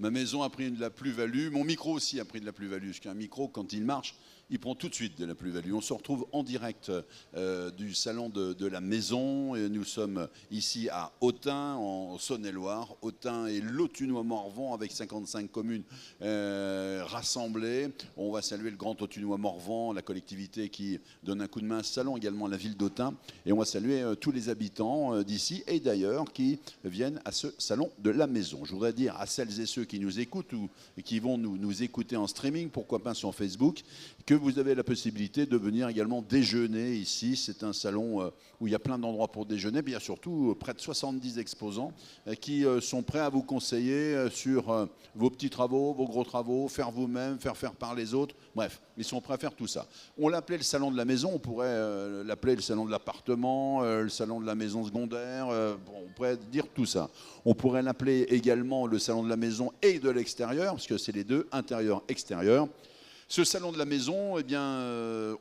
Ma maison a pris de la plus-value. Mon micro aussi a pris de la plus-value. Parce qu'un micro, quand il marche, il prend tout de suite de la plus-value. On se retrouve en direct du salon de la maison. Et nous sommes ici à Autun, en Saône-et-Loire. Autun et l'Autunois-Morvan avec 55 communes rassemblées. On va saluer le Grand Autunois-Morvan, la collectivité qui donne un coup de main à ce salon, également la ville d'Autun. Et on va saluer tous les habitants d'ici et d'ailleurs qui viennent à ce salon de la maison. Je voudrais dire à celles et ceux qui nous écoutent ou qui vont nous écouter en streaming, pourquoi pas sur Facebook, que vous avez la possibilité de venir également déjeuner ici. C'est un salon où il y a plein d'endroits pour déjeuner. Mais il y a surtout près de 70 exposants qui sont prêts à vous conseiller sur vos petits travaux, vos gros travaux, faire vous-même, faire par les autres. Bref, ils sont prêts à faire tout ça. On l'appelait le salon de la maison, on pourrait l'appeler le salon de l'appartement, le salon de la maison secondaire, on pourrait dire tout ça. On pourrait l'appeler également le salon de la maison et de l'extérieur, parce que c'est les deux, intérieur, extérieur. Ce salon de la maison, eh bien,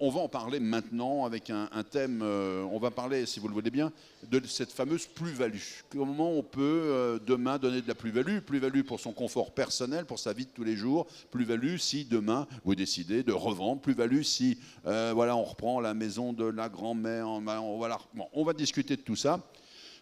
on va en parler maintenant avec un thème. On va parler, si vous le voulez bien, de cette fameuse plus-value. Comment on peut demain donner de la plus-value? Plus-value pour son confort personnel, pour sa vie de tous les jours. Plus-value si demain vous décidez de revendre. Plus-value si voilà, on reprend la maison de la grand-mère. On va discuter de tout ça.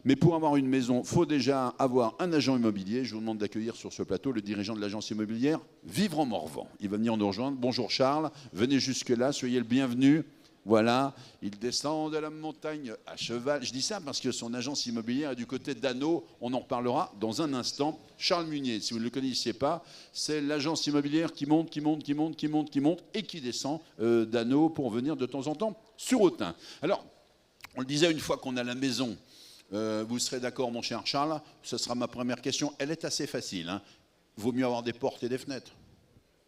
Mais pour avoir une maison, il faut déjà avoir un agent immobilier. Je vous demande d'accueillir sur ce plateau le dirigeant de l'agence immobilière Vivre en Morvan. Il va venir nous rejoindre. Bonjour Charles, venez jusque-là, soyez le bienvenu. Voilà, il descend de la montagne à cheval. Je dis ça parce que son agence immobilière est du côté d'Anneau. On en reparlera dans un instant. Charles Munier, si vous ne le connaissiez pas, c'est l'agence immobilière qui monte et qui descend d'Anneau pour venir de temps en temps sur Autun. Alors, on le disait, une fois qu'on a la maison, vous serez d'accord, mon cher Charles, ce sera ma première question. Elle est assez facile. Hein. Vaut mieux avoir des portes et des fenêtres.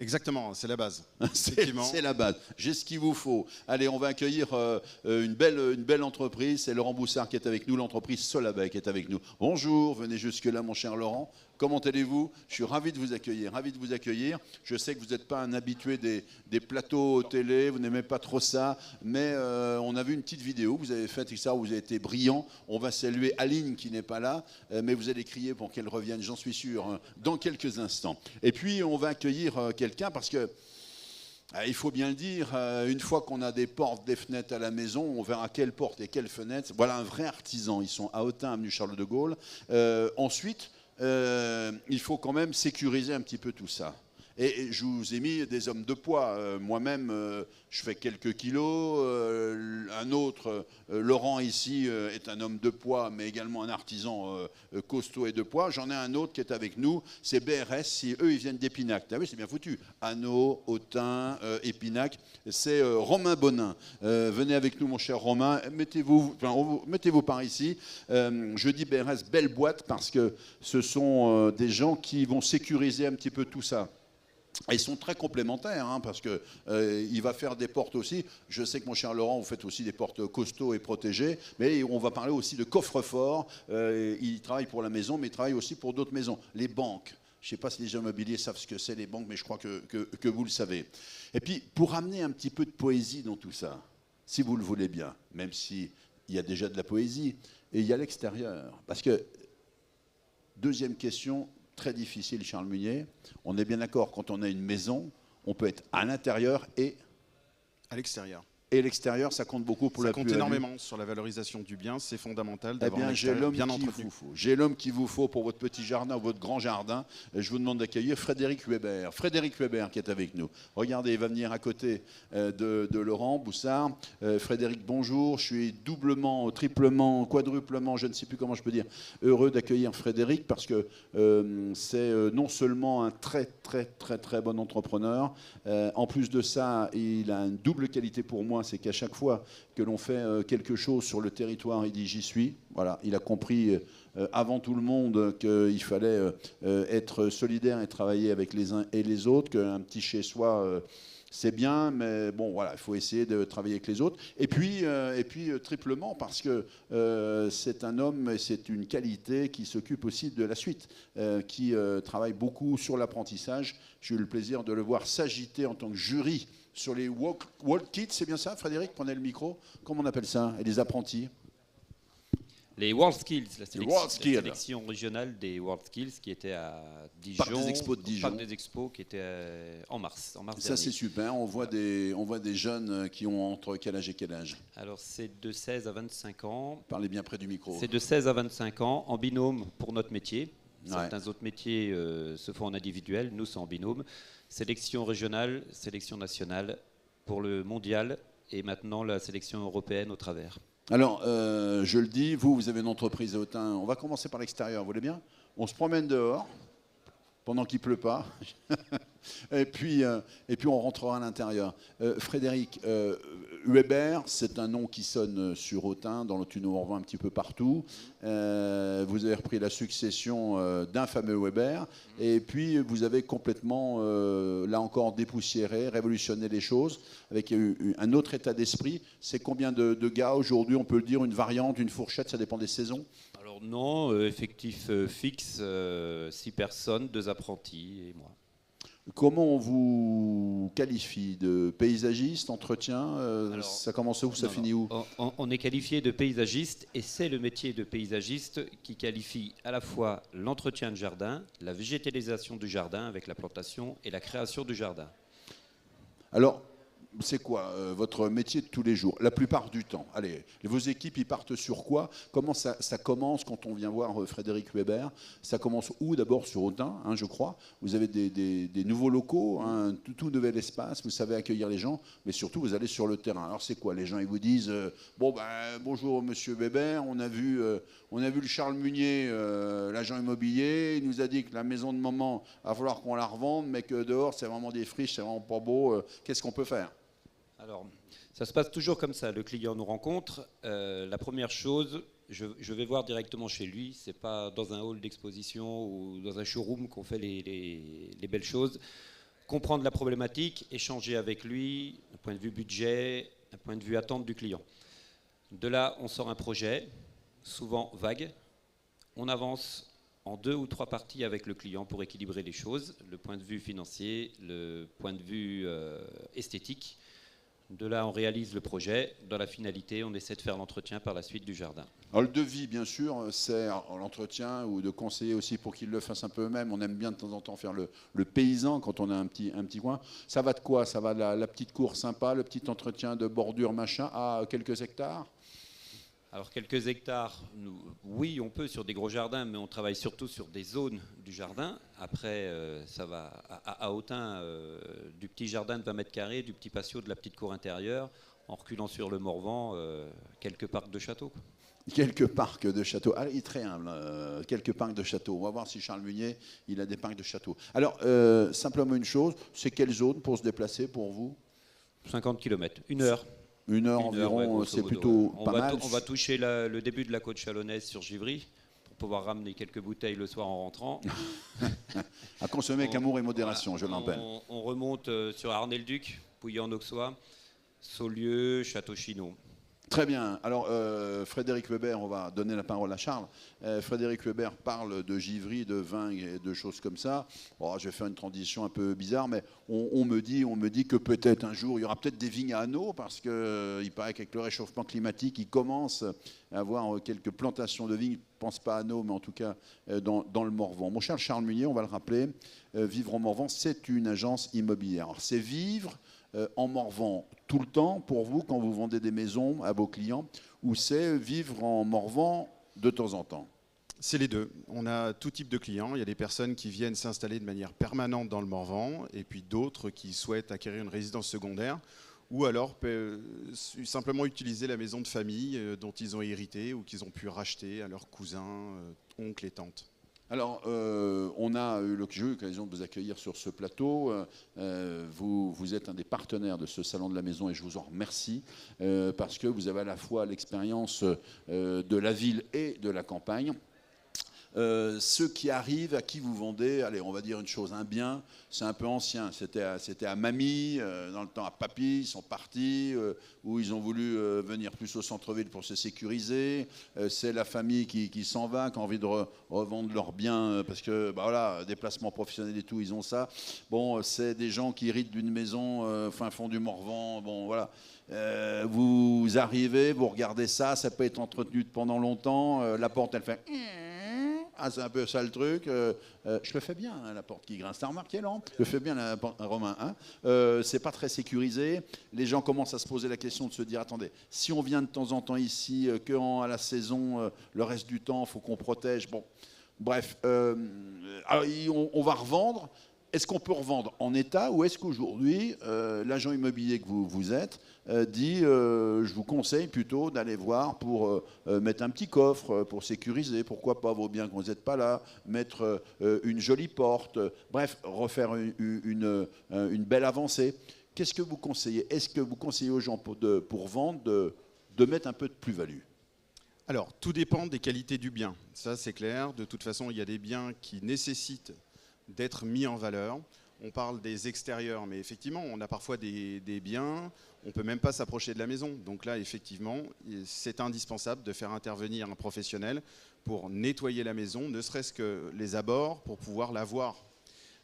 Exactement, c'est la base. C'est la base. J'ai ce qu'il vous faut. Allez, on va accueillir une belle entreprise. C'est Laurent Boussard qui est avec nous, l'entreprise Solabay qui est avec nous. Bonjour, venez jusque-là, mon cher Laurent. Comment allez-vous? Je suis ravi de vous accueillir, Je sais que vous n'êtes pas un habitué des plateaux télé, vous n'aimez pas trop ça, mais on a vu une petite vidéo que vous avez faite, ça, où vous avez été brillant. On va saluer Aline qui n'est pas là, mais vous allez crier pour qu'elle revienne, j'en suis sûr, hein, dans quelques instants. Et puis, on va accueillir quelqu'un parce que il faut bien le dire, une fois qu'on a des portes, des fenêtres à la maison, on verra quelles portes et quelles fenêtres. Voilà un vrai artisan. Ils sont à Autun, avenue Charles de Gaulle. Ensuite, il faut quand même sécuriser un petit peu tout ça. Et je vous ai mis des hommes de poids. Moi-même, je fais quelques kilos. Un autre, Laurent ici, est un homme de poids, mais également un artisan costaud et de poids. J'en ai un autre qui est avec nous, c'est BRS. Eux, ils viennent d'Épinac. Ah oui, c'est bien foutu. Anneau, Autun, Épinac. C'est Romain Bonin. Venez avec nous, mon cher Romain. Mettez-vous par ici. Je dis BRS, belle boîte, parce que ce sont des gens qui vont sécuriser un petit peu tout ça. Ils sont très complémentaires, hein, parce qu'il va faire des portes aussi. Je sais que, mon cher Laurent, vous faites aussi des portes costauds et protégées, mais on va parler aussi de coffre-fort. Il travaille pour la maison, mais il travaille aussi pour d'autres maisons. Les banques. Je ne sais pas si les gens immobiliers savent ce que c'est, les banques, mais je crois que vous le savez. Et puis, pour amener un petit peu de poésie dans tout ça, si vous le voulez bien, même s'il y a déjà de la poésie, et il y a l'extérieur. Parce que, deuxième question, très difficile, Charles Munier. On est bien d'accord, quand on a une maison, on peut être à l'intérieur et à l'extérieur. Et l'extérieur, ça compte beaucoup pour la plus-value. Ça compte énormément sur la valorisation du bien. C'est fondamental d'avoir un extérieur bien entretenu. J'ai l'homme qu'il vous faut pour votre petit jardin ou votre grand jardin. Je vous demande d'accueillir Frédéric Weber. Frédéric Weber qui est avec nous. Regardez, il va venir à côté de Laurent Boussard. Frédéric, bonjour. Je suis doublement, triplement, quadruplement, je ne sais plus comment je peux dire, heureux d'accueillir Frédéric parce que c'est non seulement un très bon entrepreneur. En plus de ça, il a une double qualité pour moi. C'est qu'à chaque fois que l'on fait quelque chose sur le territoire, il dit j'y suis. Voilà, il a compris avant tout le monde qu'il fallait être solidaire et travailler avec les uns et les autres, qu'un petit chez-soi, c'est bien, mais bon, voilà, il faut essayer de travailler avec les autres. Et puis triplement, parce que c'est un homme, et c'est une qualité qui s'occupe aussi de la suite, qui travaille beaucoup sur l'apprentissage. J'ai eu le plaisir de le voir s'agiter en tant que jury sur les walk kits, c'est bien ça, Frédéric? Prenez le micro. Comment on appelle ça? Et les apprentis? Les WorldSkills, World la Skills. sélection régionale des WorldSkills qui était à Dijon. Parc des Expos de Dijon. Parc des Expos qui était en mars Ça, dernier. c'est super. On voit des jeunes qui ont entre quel âge et quel âge? Alors, c'est de 16 à 25 ans. Parlez bien près du micro. C'est de 16 à 25 ans, en binôme pour notre métier. Ouais. Certains autres métiers se font en individuel, nous, c'est en binôme. Sélection régionale, sélection nationale pour le mondial et maintenant la sélection européenne au travers. Alors, je le dis, vous avez une entreprise à Autun. On va commencer par l'extérieur, vous voulez bien? On se promène dehors, pendant qu'il ne pleut pas. et puis on rentrera à l'intérieur. Frédéric, Weber, c'est un nom qui sonne sur Autun, dans le Haut-Morvan, un petit peu partout. Vous avez repris la succession d'un fameux Weber. Et puis, vous avez complètement, là encore, dépoussiéré, révolutionné les choses, avec un autre état d'esprit. C'est combien de gars aujourd'hui? On peut le dire, une variante, une fourchette, ça dépend des saisons? Alors non, effectif fixe, 6 personnes, 2 apprentis et moi. Comment on vous qualifie? De paysagiste, entretien? Alors, ça commence où, ça non, finit où? On est qualifié de paysagiste et c'est le métier de paysagiste qui qualifie à la fois l'entretien de jardin, la végétalisation du jardin avec la plantation et la création du jardin. Alors, c'est quoi votre métier de tous les jours? La plupart du temps. Allez, vos équipes, ils partent sur quoi? Comment ça commence quand on vient voir Frédéric Weber? Ça commence où? D'abord sur Autun, hein, je crois. Vous avez des nouveaux locaux, hein, un tout nouvel espace, vous savez accueillir les gens, mais surtout vous allez sur le terrain. Alors c'est quoi? Les gens, ils vous disent bonjour monsieur Weber, on a vu le Charles Munier, l'agent immobilier, il nous a dit que la maison de maman, il va falloir qu'on la revende, mais que dehors c'est vraiment des friches, c'est vraiment pas beau. Qu'est-ce qu'on peut faire? Alors, ça se passe toujours comme ça. Le client nous rencontre. La première chose, je vais voir directement chez lui. C'est pas dans un hall d'exposition ou dans un showroom qu'on fait les belles choses. Comprendre la problématique, échanger avec lui, un point de vue budget, un point de vue attente du client. De là, on sort un projet, souvent vague. On avance en 2 ou 3 parties avec le client pour équilibrer les choses. Le point de vue financier, le point de vue esthétique. De là, on réalise le projet. Dans la finalité, on essaie de faire l'entretien par la suite du jardin. Alors, le devis, bien sûr, c'est l'entretien ou de conseiller aussi pour qu'ils le fassent un peu eux-mêmes. On aime bien de temps en temps faire le paysan quand on a un petit coin. Ça va de quoi? Ça va de la petite cour sympa, le petit entretien de bordure, machin, à quelques hectares? Alors, quelques hectares, oui, on peut sur des gros jardins, mais on travaille surtout sur des zones du jardin. Après, ça va à Autun, du petit jardin de 20 mètres carrés, du petit patio, de la petite cour intérieure, en reculant sur le Morvan, quelques parcs de châteaux. Quelques parcs de châteaux. Ah, il est très humble, quelques parcs de châteaux. On va voir si Charles Munier, il a des parcs de châteaux. Alors, simplement une chose, c'est quelle zone pour se déplacer pour vous? 50 km, 1 heure. Une heure environ, ouais, c'est modo, plutôt ouais. pas mal. On va toucher le début de la côte chalonnaise sur Givry pour pouvoir ramener quelques bouteilles le soir en rentrant. À consommer avec amour et modération, je l'appelle. On remonte sur Arnay-le-Duc, Pouilly-en-Auxois, Saulieu, Château-Chinon. Très bien. Alors, Frédéric Weber, on va donner la parole à Charles. Frédéric Weber parle de Givry, de vin et de choses comme ça. Oh, je vais faire une transition un peu bizarre, mais on me dit que peut-être un jour, il y aura peut-être des vignes à Anneau, parce qu'il paraît qu'avec le réchauffement climatique, il commence à avoir quelques plantations de vignes. Je ne pense pas à Anneau, mais en tout cas dans le Morvan. Mon cher Charles Munier, on va le rappeler, Vivre en Morvan, c'est une agence immobilière. Alors, c'est vivre en Morvan tout le temps pour vous quand vous vendez des maisons à vos clients, ou c'est vivre en Morvan de temps en temps? C'est les deux. On a tout type de clients. Il y a des personnes qui viennent s'installer de manière permanente dans le Morvan et puis d'autres qui souhaitent acquérir une résidence secondaire ou alors simplement utiliser la maison de famille dont ils ont hérité ou qu'ils ont pu racheter à leurs cousins, oncles et tantes. Alors, j'ai eu l'occasion de vous accueillir sur ce plateau. Vous êtes un des partenaires de ce salon de la maison et je vous en remercie parce que vous avez à la fois l'expérience de la ville et de la campagne. ceux qui arrivent, à qui vous vendez, allez, on va dire une chose, un bien, c'est un peu ancien. C'était à mamie, dans le temps à papy, ils sont partis, où ils ont voulu venir plus au centre-ville pour se sécuriser. C'est la famille qui s'en va, qui a envie de revendre leurs biens, parce que, bah voilà, déplacement professionnel et tout, ils ont ça. Bon, c'est des gens qui héritent d'une maison fin fond du Morvan, bon, voilà. Vous arrivez, vous regardez ça, ça peut être entretenu pendant longtemps, la porte, elle fait... Ah, c'est un peu ça le truc. Je le fais bien, hein, la porte qui grince. T'as remarqué, là? Je le fais bien, Romain. Hein, c'est pas très sécurisé. Les gens commencent à se poser la question de se dire, attendez, si on vient de temps en temps ici, à la saison, le reste du temps, il faut qu'on protège. Bon, bref, alors, on va revendre. Est-ce qu'on peut revendre en état ou est-ce qu'aujourd'hui, l'agent immobilier que vous êtes dit je vous conseille plutôt d'aller voir pour mettre un petit coffre, pour sécuriser, pourquoi pas vos biens quand vous n'êtes pas là, mettre une jolie porte, bref, refaire une belle avancée. Qu'est-ce que vous conseillez? Est-ce que vous conseillez aux gens pour vendre de mettre un peu de plus-value? Alors, tout dépend des qualités du bien. Ça, c'est clair. De toute façon, il y a des biens qui nécessitent d'être mis en valeur. On parle des extérieurs, mais effectivement, on a parfois des biens, on ne peut même pas s'approcher de la maison. Donc là, effectivement, c'est indispensable de faire intervenir un professionnel pour nettoyer la maison, ne serait-ce que les abords, pour pouvoir la voir,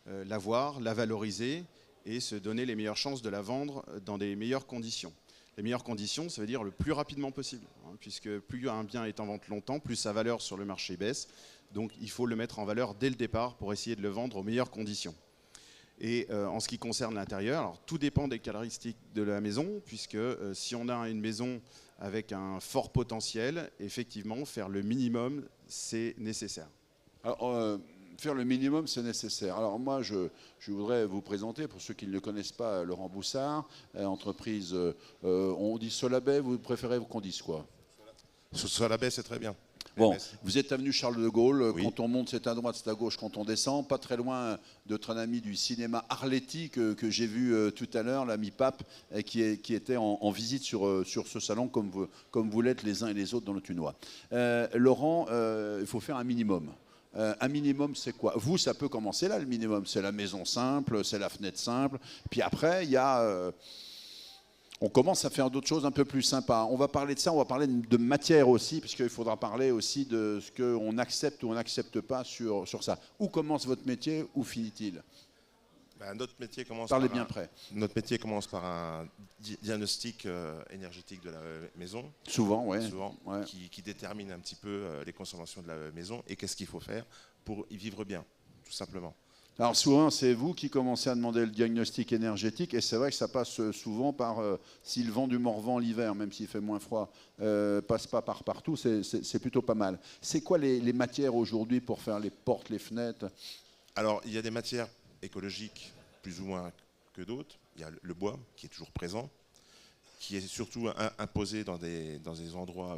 la valoriser et se donner les meilleures chances de la vendre dans des meilleures conditions. Les meilleures conditions, ça veut dire le plus rapidement possible, hein, puisque plus un bien est en vente longtemps, plus sa valeur sur le marché baisse. Donc il faut le mettre en valeur dès le départ pour essayer de le vendre aux meilleures conditions. Et en ce qui concerne l'intérieur, alors tout dépend des caractéristiques de la maison, puisque si on a une maison avec un fort potentiel, effectivement, faire le minimum, c'est nécessaire. Alors, faire le minimum, c'est nécessaire. Alors moi, je voudrais vous présenter, pour ceux qui ne le connaissent pas, Laurent Boussard, entreprise, on dit Solabay, vous préférez qu'on dise quoi? Solabay, c'est très bien. Bon, vous êtes avenue Charles de Gaulle, oui. Quand on monte c'est à droite, c'est à gauche quand on descend, pas très loin de notre ami du cinéma Arletty que j'ai vu tout à l'heure, l'ami Pape, qui était en visite sur ce salon comme vous l'êtes les uns et les autres dans le Thunois. Laurent, il faut faire un minimum. Un minimum, c'est quoi? Vous, ça peut commencer là, le minimum. C'est la maison simple, c'est la fenêtre simple. Puis après, il y a... on commence à faire d'autres choses un peu plus sympas. On va parler de ça, on va parler de matière aussi, parce qu'il faudra parler aussi de ce qu'on accepte ou on n'accepte pas sur ça. Où commence votre métier, où finit-il? Notre métier commence Parlez bien près. Notre métier commence par un diagnostic énergétique de la maison. Souvent, oui. Souvent, ouais. Qui détermine un petit peu les consommations de la maison et qu'est-ce qu'il faut faire pour y vivre bien, tout simplement. Alors souvent, c'est vous qui commencez à demander le diagnostic énergétique, et c'est vrai que ça passe souvent par, si le vent du Morvan l'hiver, même s'il fait moins froid, passe pas par partout, c'est plutôt pas mal. C'est quoi les matières aujourd'hui pour faire les portes, les fenêtres? Alors, il y a des matières écologiques plus ou moins que d'autres. Il y a le bois qui est toujours présent, qui est surtout imposé dans des endroits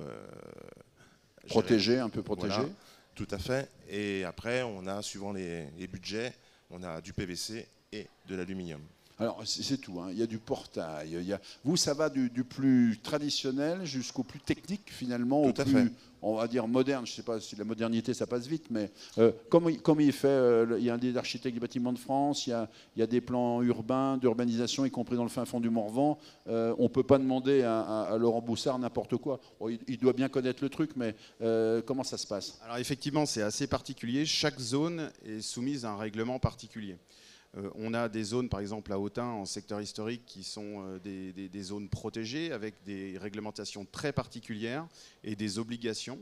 protégés, un peu protégés. Voilà, tout à fait. Et après, on a, suivant les budgets, on a du PVC et de l'aluminium. Alors, c'est tout. Hein. Il y a du portail. Vous, ça va du plus traditionnel jusqu'au plus technique, finalement, tout au à plus, fait. on va dire, moderne. Je ne sais pas si la modernité, ça passe vite, mais comme il fait, il y a un des architectes du bâtiment de France, il y a des plans urbains, d'urbanisation, y compris dans le fin fond du Morvan. On ne peut pas demander à Laurent Boussard n'importe quoi. Bon, il doit bien connaître le truc, mais comment ça se passe? Alors effectivement, c'est assez particulier. Chaque zone est soumise à un règlement particulier. On a des zones, par exemple à Autun, en secteur historique, qui sont des zones protégées avec des réglementations très particulières et des obligations.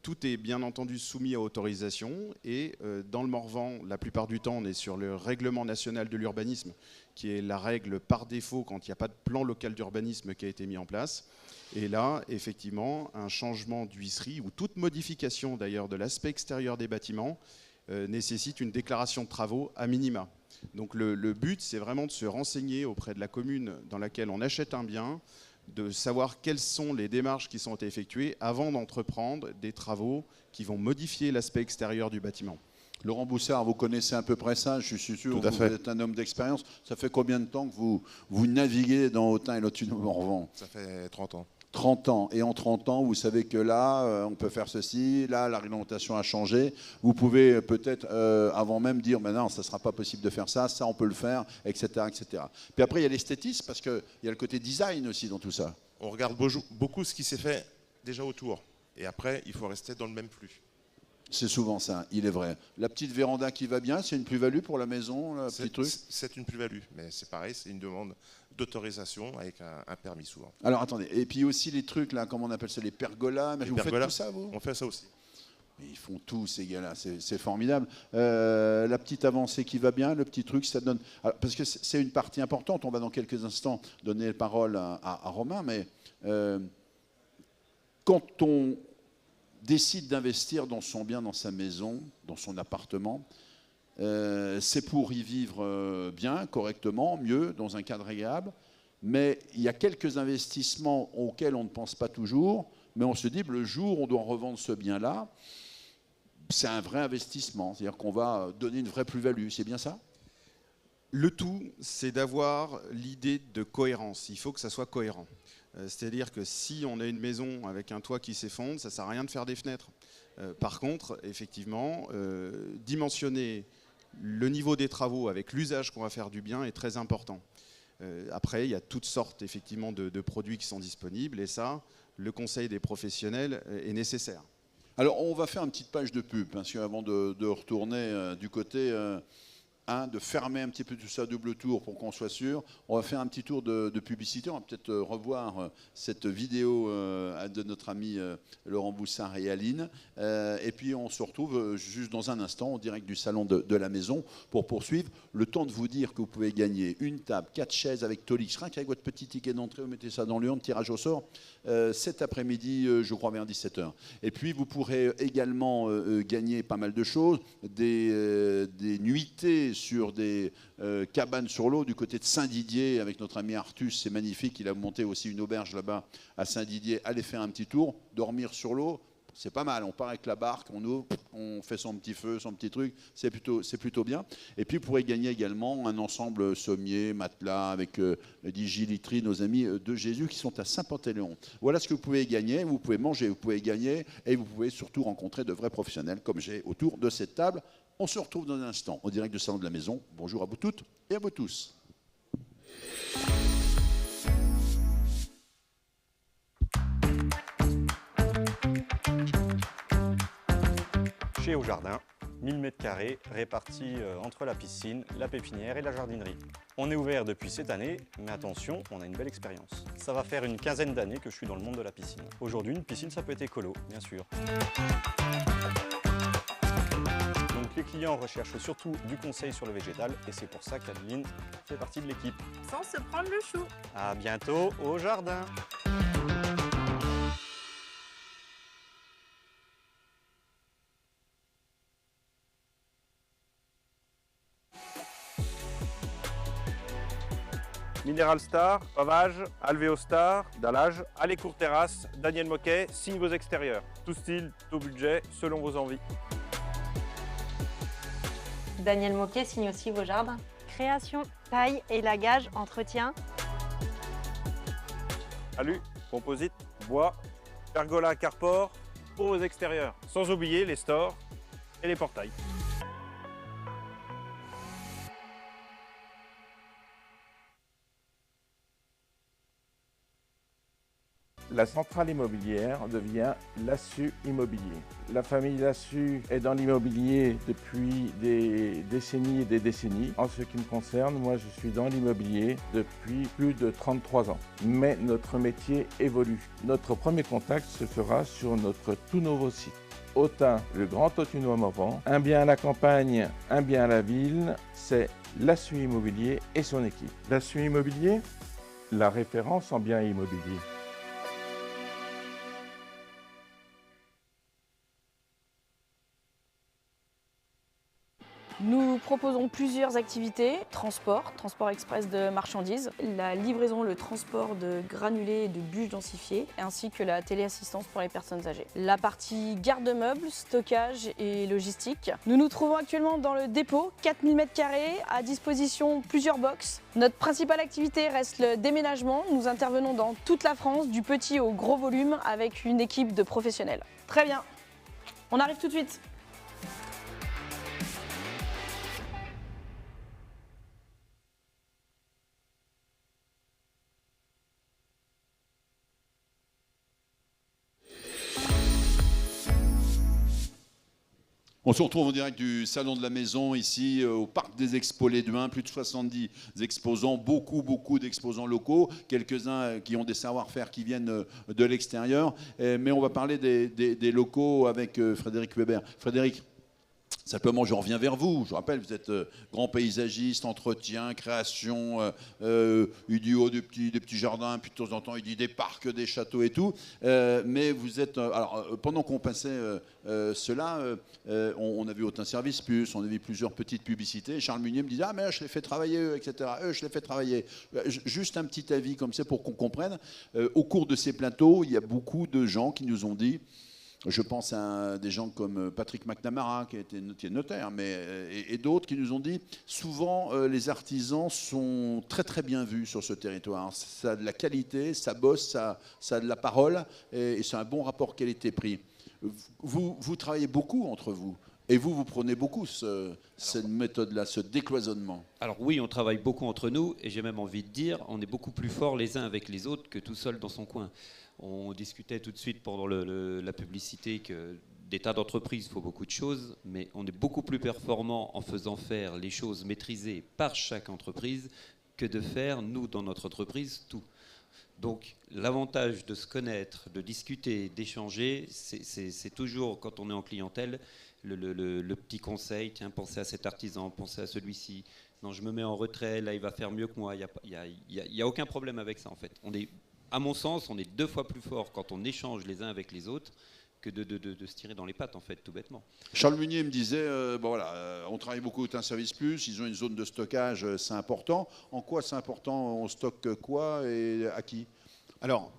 Tout est bien entendu soumis à autorisation et dans le Morvan, la plupart du temps, on est sur le règlement national de l'urbanisme, qui est la règle par défaut quand il n'y a pas de plan local d'urbanisme qui a été mis en place. Et là, effectivement, un changement d'huisserie ou toute modification d'ailleurs de l'aspect extérieur des bâtiments nécessite une déclaration de travaux à minima. Donc le but, c'est vraiment de se renseigner auprès de la commune dans laquelle on achète un bien, de savoir quelles sont les démarches qui sont effectuées avant d'entreprendre des travaux qui vont modifier l'aspect extérieur du bâtiment. Laurent Boussard, vous connaissez à peu près ça, je suis sûr, vous êtes un homme d'expérience. Ça fait combien de temps que vous naviguez dans Autun et le Morvan? Ça fait 30 ans. 30 ans. Et en 30 ans, vous savez que là, on peut faire ceci, là, la réglementation a changé. Vous pouvez peut-être, avant même, dire, mais non, ça ne sera pas possible de faire ça, ça, on peut le faire, etc. etc. Puis après, il y a l'esthétisme, parce qu'il y a le côté design aussi dans tout ça. On regarde beaucoup ce qui s'est fait déjà autour. Et après, il faut rester dans le même flux. C'est souvent ça, il est vrai. La petite véranda qui va bien, c'est une plus-value pour la maison, le petit truc? C'est une plus-value, mais c'est pareil, c'est une demande d'autorisation avec un permis souvent. Alors attendez, et puis aussi les trucs là, comment on appelle ça, les pergolas, mais vous faites tout ça vous? On fait ça aussi. Ils font tout ces gars-là, c'est formidable. La petite avancée qui va bien, le petit truc, ça donne... Alors, parce que c'est une partie importante, on va dans quelques instants donner la parole à Romain, mais quand on décide d'investir dans son bien, dans sa maison, dans son appartement, c'est pour y vivre bien, correctement, mieux, dans un cadre agréable. Mais il y a quelques investissements auxquels on ne pense pas toujours, mais on se dit, le jour où on doit revendre ce bien-là, c'est un vrai investissement. C'est-à-dire qu'on va donner une vraie plus-value. C'est bien ça? Le tout, c'est d'avoir l'idée de cohérence. Il faut que ça soit cohérent. C'est-à-dire que si on a une maison avec un toit qui s'effondre, ça ne sert à rien de faire des fenêtres. Par contre, effectivement, dimensionner le niveau des travaux avec l'usage qu'on va faire du bien est très important. Après, il y a toutes sortes effectivement de produits qui sont disponibles et ça, le conseil des professionnels est nécessaire. Alors, on va faire une petite page de pub, parce qu'avant de retourner du côté... de fermer un petit peu tout ça à double tour pour qu'on soit sûr. On va faire un petit tour de publicité. On va peut-être revoir cette vidéo de notre ami Laurent Boussard et Aline. Et puis on se retrouve juste dans un instant en direct du salon de la maison pour poursuivre. Le temps de vous dire que vous pouvez gagner une table, 4 chaises avec Tolix. Rien qu'avec votre petit ticket d'entrée, vous mettez ça dans l'urne, tirage au sort. Cet après-midi, je crois vers 17h. Et puis vous pourrez également gagner pas mal de choses. Des nuitées sur des cabanes sur l'eau du côté de Saint-Didier avec notre ami Artus, c'est magnifique, il a monté aussi une auberge là-bas à Saint-Didier, allez faire un petit tour, dormir sur l'eau, c'est pas mal, on part avec la barque, on ouvre, on fait son petit feu, son petit truc, c'est plutôt bien. Et puis vous pourrez gagner également un ensemble sommier, matelas avec Digiliterie, nos amis de Jésus qui sont à Saint-Panthéléon. Voilà ce que vous pouvez gagner, vous pouvez manger, vous pouvez gagner et vous pouvez surtout rencontrer de vrais professionnels comme j'ai autour de cette table. On se retrouve dans un instant, en direct du salon de la maison. Bonjour à vous toutes et à vous tous. Chez Au Jardin, 1000 m² répartis entre la piscine, la pépinière et la jardinerie. On est ouvert depuis cette année, mais attention, on a une belle expérience. Ça va faire une quinzaine d'années que je suis dans le monde de la piscine. Aujourd'hui, une piscine, ça peut être écolo, bien sûr. Les clients recherchent surtout du conseil sur le végétal et c'est pour ça qu'Adeline fait partie de l'équipe. Sans se prendre le chou. À bientôt au jardin. Mineral Star, Pavage, Alvéo Star, Dallage, Allez Court Terrasse, Daniel Moquet, signe vos extérieurs. Tout style, tout budget, selon vos envies. Daniel Moquet signe aussi vos jardins. Création, taille, élagage, entretien. Alu, composite, bois, pergola, carport, pour vos extérieurs. Sans oublier les stores et les portails. La centrale immobilière devient Lassus Immobilier. La famille Lassus est dans l'immobilier depuis des décennies et des décennies. En ce qui me concerne, moi je suis dans l'immobilier depuis plus de 33 ans. Mais notre métier évolue. Notre premier contact se fera sur notre tout nouveau site. Autun, le Grand Autunois Morvan, un bien à la campagne, un bien à la ville, c'est Lassus Immobilier et son équipe. Lassus Immobilier, la référence en biens immobiliers. Nous proposons plusieurs activités, transport express de marchandises, la livraison, le transport de granulés et de bûches densifiées, ainsi que la téléassistance pour les personnes âgées. La partie garde-meubles, stockage et logistique. Nous nous trouvons actuellement dans le dépôt, 4000 m², à disposition plusieurs box. Notre principale activité reste le déménagement. Nous intervenons dans toute la France, du petit au gros volume, avec une équipe de professionnels. Très bien, on arrive tout de suite. On se retrouve en direct du Salon de la Maison, ici au Parc des Expos Les Duins. Plus de 70 exposants, beaucoup d'exposants locaux, quelques-uns qui ont des savoir-faire qui viennent de l'extérieur. Mais on va parler des locaux avec Frédéric Weber. Frédéric, simplement, je reviens vers vous. Je rappelle, vous êtes grand paysagiste, entretien, création, il dit des petits jardins, puis de temps en temps, il dit des parcs, des châteaux et tout. Mais vous êtes... alors, pendant qu'on passait cela, on a vu Autun Service Plus, on a vu plusieurs petites publicités. Charles Munier me disait « Ah, mais je les fais travailler, eux, etc. Eux, je les fais travailler. » Juste un petit avis comme ça pour qu'on comprenne. Au cours de ces plateaux, il y a beaucoup de gens qui nous ont dit... Je pense à des gens comme Patrick McNamara, qui est notaire, et d'autres qui nous ont dit souvent les artisans sont très bien vus sur ce territoire. Ça a de la qualité, ça bosse, ça a de la parole, et c'est un bon rapport qualité-prix. Vous travaillez beaucoup entre vous. Et vous prenez beaucoup cette méthode-là, ce décloisonnement. Alors oui, on travaille beaucoup entre nous, et j'ai même envie de dire, on est beaucoup plus forts les uns avec les autres que tout seul dans son coin. On discutait tout de suite pendant la publicité que des tas d'entreprises, il faut beaucoup de choses, mais on est beaucoup plus performant en faisant faire les choses maîtrisées par chaque entreprise que de faire, nous, dans notre entreprise, tout. Donc l'avantage de se connaître, de discuter, d'échanger, c'est toujours, quand on est en clientèle, le petit conseil, tiens, pensez à cet artisan, pensez à celui-ci, non, je me mets en retrait, là il va faire mieux que moi, il n'y a aucun problème avec ça en fait. À mon sens, on est 2 fois plus fort quand on échange les uns avec les autres que de se tirer dans les pattes, en fait, tout bêtement. Charles Munier me disait, on travaille beaucoup au Autun Service Plus, ils ont une zone de stockage, c'est important. En quoi c'est important? On stocke quoi et à qui? Alors,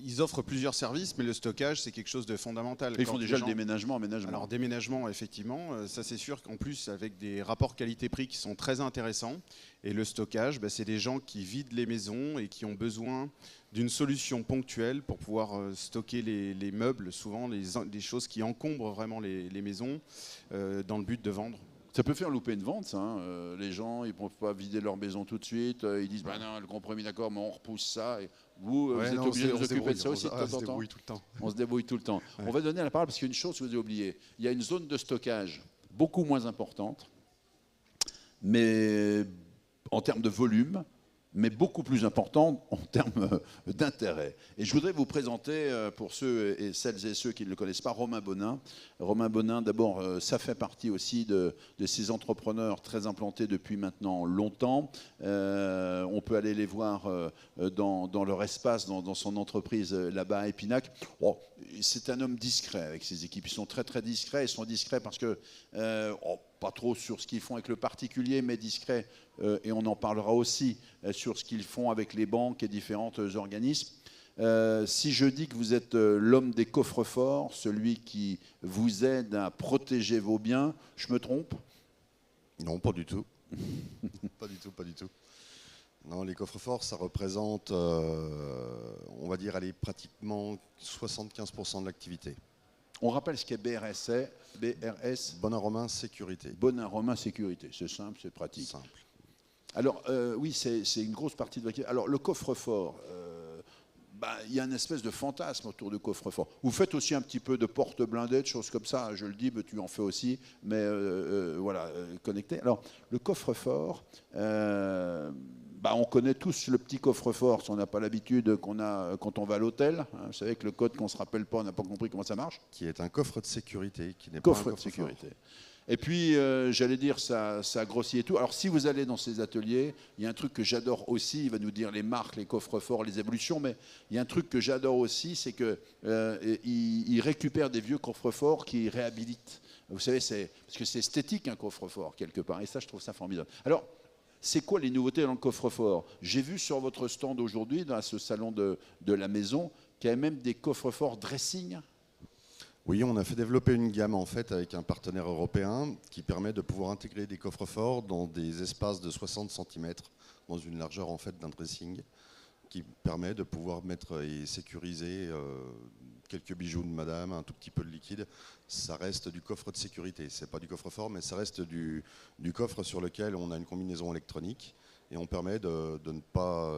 ils offrent plusieurs services, mais le stockage, c'est quelque chose de fondamental. Ils font déjà le déménagement. Alors, déménagement, effectivement, ça c'est sûr qu'en plus, avec des rapports qualité-prix qui sont très intéressants. Et le stockage, c'est des gens qui vident les maisons et qui ont besoin d'une solution ponctuelle pour pouvoir stocker les meubles, souvent des choses qui encombrent vraiment les maisons, dans le but de vendre. Ça peut faire louper une vente, ça. Hein. Les gens, ils ne peuvent pas vider leur maison tout de suite. Ils disent, non, le compromis, d'accord, mais on repousse ça. Et vous êtes obligé de vous occuper de ça aussi de temps en temps. On se débrouille tout le temps. On se débrouille tout le temps. Ouais. On va donner la parole parce qu'il y a une chose que vous avez oubliée. Il y a une zone de stockage beaucoup moins importante, mais en termes de volume, mais beaucoup plus important en termes d'intérêt. Et je voudrais vous présenter, pour ceux et celles et ceux qui ne le connaissent pas, Romain Bonin. Romain Bonin, d'abord, ça fait partie aussi de ces entrepreneurs très implantés depuis maintenant longtemps. On peut aller les voir dans leur espace, dans son entreprise là-bas à Épinac. Oh, c'est un homme discret avec ses équipes. Ils sont très discrets. Ils sont discrets parce que... pas trop sur ce qu'ils font avec le particulier, mais discret, et on en parlera aussi sur ce qu'ils font avec les banques et différents organismes. Si je dis que vous êtes l'homme des coffres-forts, celui qui vous aide à protéger vos biens, je me trompe? Non, pas du tout. Pas du tout. Non, les coffres-forts, ça représente, on va dire, pratiquement 75% de l'activité. On rappelle ce qu'est BRS. Bonin-Romain Sécurité. Bonin-Romain Sécurité. C'est simple, c'est pratique. Simple. Alors, oui, c'est une grosse partie de l'activité. Alors, le coffre-fort, il y a une espèce de fantasme autour du coffre-fort. Vous faites aussi un petit peu de porte blindée, de choses comme ça. Je le dis, mais tu en fais aussi, mais voilà, connecté. Alors, le coffre-fort... on connaît tous le petit coffre-fort, si on n'a pas l'habitude qu'on a quand on va à l'hôtel. Hein, vous savez que le code qu'on ne se rappelle pas, on n'a pas compris comment ça marche. Qui est un coffre de sécurité, qui n'est pas un coffre de sécurité. Et puis, j'allais dire, ça grossit et tout. Alors, si vous allez dans ces ateliers, il y a un truc que j'adore aussi, il va nous dire les marques, les coffres-forts, les évolutions, mais il y a un truc que j'adore aussi, c'est qu'il récupère des vieux coffres-forts qu'il réhabilite. Vous savez, parce que c'est esthétique un coffre-fort quelque part, et ça je trouve ça formidable. Alors, c'est quoi les nouveautés dans le coffre-fort? J'ai vu sur votre stand aujourd'hui, dans ce salon de la maison, qu'il y avait même des coffres-forts dressing. Oui, on a fait développer une gamme en fait avec un partenaire européen qui permet de pouvoir intégrer des coffres-forts dans des espaces de 60 cm, dans une largeur en fait d'un dressing, qui permet de pouvoir mettre et sécuriser quelques bijoux de madame, un tout petit peu de liquide. Ça reste du coffre de sécurité. C'est pas du coffre-fort, mais ça reste du coffre sur lequel on a une combinaison électronique et on permet de ne pas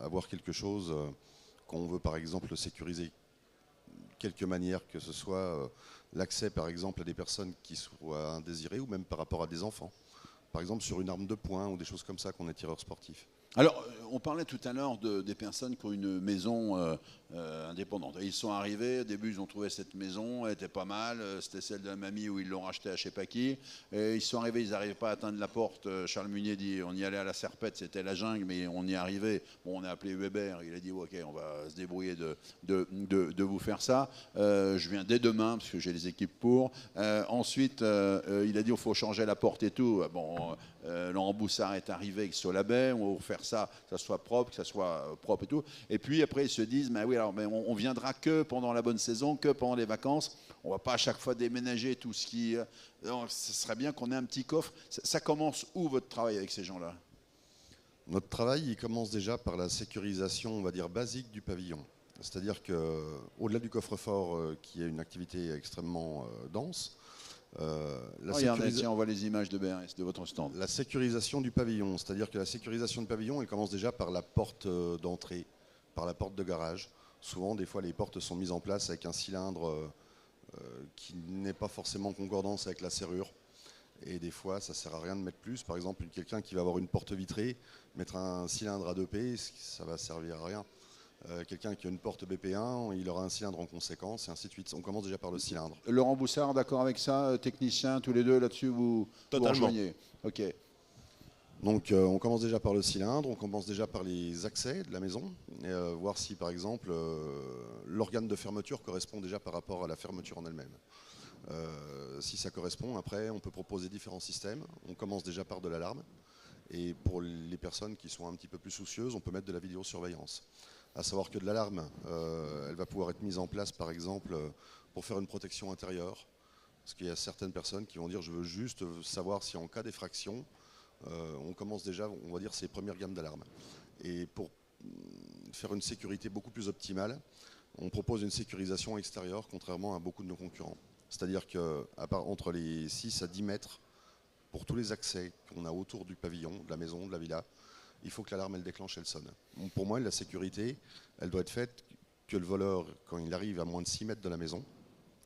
avoir quelque chose qu'on veut par exemple sécuriser quelque manière, que ce soit l'accès par exemple à des personnes qui soient indésirées ou même par rapport à des enfants. Par exemple sur une arme de poing ou des choses comme ça qu'on est tireur sportif. Alors, on parlait tout à l'heure des personnes qui ont une maison indépendante. Ils sont arrivés, au début ils ont trouvé cette maison, elle était pas mal, c'était celle de la mamie où ils l'ont rachetée à je sais pas qui. Et ils sont arrivés, ils n'arrivaient pas à atteindre la porte. Charles Munier dit on y allait à la serpette, c'était la jungle, mais on y arrivait. Bon, on a appelé Weber, il a dit ok, on va se débrouiller de vous faire ça. Je viens dès demain parce que j'ai les équipes pour. Ensuite, il a dit il faut changer la porte et tout. Bon, Laurent Boussard est arrivé avec Solabet, on va faire ça, que ça soit propre, et tout. Et puis après ils se disent oui, alors, mais on viendra que pendant la bonne saison, que pendant les vacances. On ne va pas à chaque fois déménager tout ce qui. Donc, ce serait bien qu'on ait un petit coffre. Ça commence où votre travail avec ces gens-là? Notre travail, il commence déjà par la sécurisation, on va dire, basique du pavillon. C'est-à-dire qu'au-delà du coffre-fort, qui est une activité extrêmement dense, regardez, tiens, on voit les images de BRS, de votre stand. La sécurisation du pavillon, c'est-à-dire que la sécurisation du pavillon, elle commence déjà par la porte d'entrée, par la porte de garage. Souvent, des fois, les portes sont mises en place avec un cylindre qui n'est pas forcément en concordance avec la serrure. Et des fois, ça ne sert à rien de mettre plus. Par exemple, quelqu'un qui va avoir une porte vitrée, mettre un cylindre à 2P, ça va servir à rien. Quelqu'un qui a une porte BP1, il aura un cylindre en conséquence, et ainsi de suite. On commence déjà par le cylindre. Laurent Boussard, d'accord avec ça, technicien, tous les deux là-dessus, vous rejoignez. Ok. Donc on commence déjà par le cylindre, on commence déjà par les accès de la maison, et, voir si par exemple l'organe de fermeture correspond déjà par rapport à la fermeture en elle-même. Si ça correspond, après on peut proposer différents systèmes. On commence déjà par de l'alarme, et pour les personnes qui sont un petit peu plus soucieuses, on peut mettre de la vidéosurveillance. À savoir que de l'alarme, elle va pouvoir être mise en place par exemple pour faire une protection intérieure, parce qu'il y a certaines personnes qui vont dire je veux juste savoir si en cas d'effraction, on commence déjà, on va dire, ces premières gammes d'alarmes. Et pour faire une sécurité beaucoup plus optimale, on propose une sécurisation extérieure, contrairement à beaucoup de nos concurrents. C'est-à-dire qu'entre les 6 à 10 mètres, pour tous les accès qu'on a autour du pavillon, de la maison, de la villa, il faut que l'alarme, elle déclenche, elle sonne. Donc pour moi, la sécurité, elle doit être faite que le voleur, quand il arrive à moins de 6 mètres de la maison,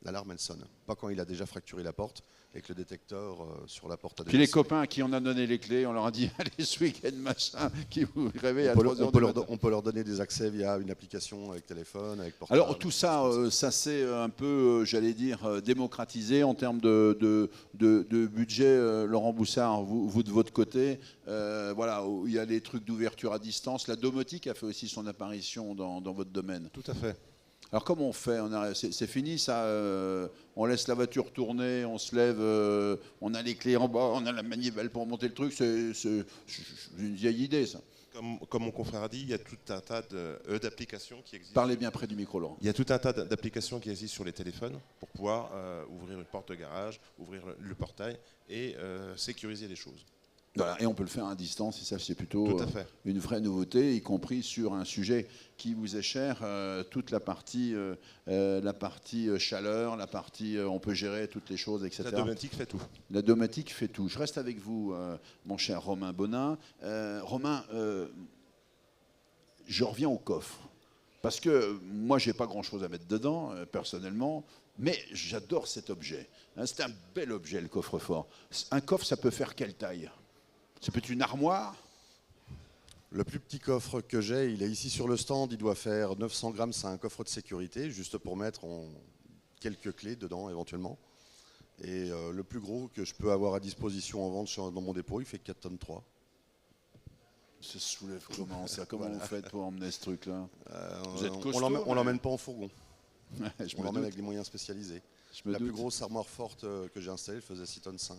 l'alarme, elle sonne. Pas quand il a déjà fracturé la porte et que le détecteur sur la porte a déjà... Puis les copains à qui on a donné les clés, on leur a dit allez ce week-end machin, qui vous réveillent à 3 heures du matin. On peut leur donner des accès via une application avec téléphone, avec portable. Alors tout ça, ça s'est un peu, j'allais dire, démocratisé en termes de budget. Laurent Boussard, vous de votre côté, voilà, il y a les trucs d'ouverture à distance. La domotique a fait aussi son apparition dans votre domaine. Tout à fait. Alors comment on fait? C'est fini ça, on laisse la voiture tourner, on se lève, on a les clés en bas, on a la manivelle pour monter le truc, c'est une vieille idée ça. Comme mon confrère a dit, il y a tout un tas d'applications qui existent. Parlez bien près du micro, Laurent. Il y a tout un tas d'applications qui existent sur les téléphones pour pouvoir ouvrir une porte de garage, ouvrir le portail et sécuriser les choses. Voilà, et on peut le faire à distance, et ça c'est plutôt une vraie nouveauté, y compris sur un sujet qui vous est cher, toute la partie chaleur, la partie on peut gérer toutes les choses, etc. La domotique fait tout. La domotique fait tout. Je reste avec vous, mon cher Romain Bonin. Romain, je reviens au coffre, parce que moi j'ai pas grand-chose à mettre dedans, personnellement, mais j'adore cet objet. C'est un bel objet, le coffre-fort. Un coffre, ça peut faire quelle taille? Ça peut être une armoire? Le plus petit coffre que j'ai, il est ici sur le stand, il doit faire 900 grammes, c'est un coffre de sécurité, juste pour mettre quelques clés dedans éventuellement. Et le plus gros que je peux avoir à disposition en vente dans mon dépôt, il fait 4 tonnes 3. Ça se soulève comment ça? Comment vous faites pour emmener ce truc-là? Vous êtes on l'emmène pas en fourgon. On l'emmène avec des moyens spécialisés. La plus grosse armoire forte que j'ai installée, elle faisait 6 tonnes 5.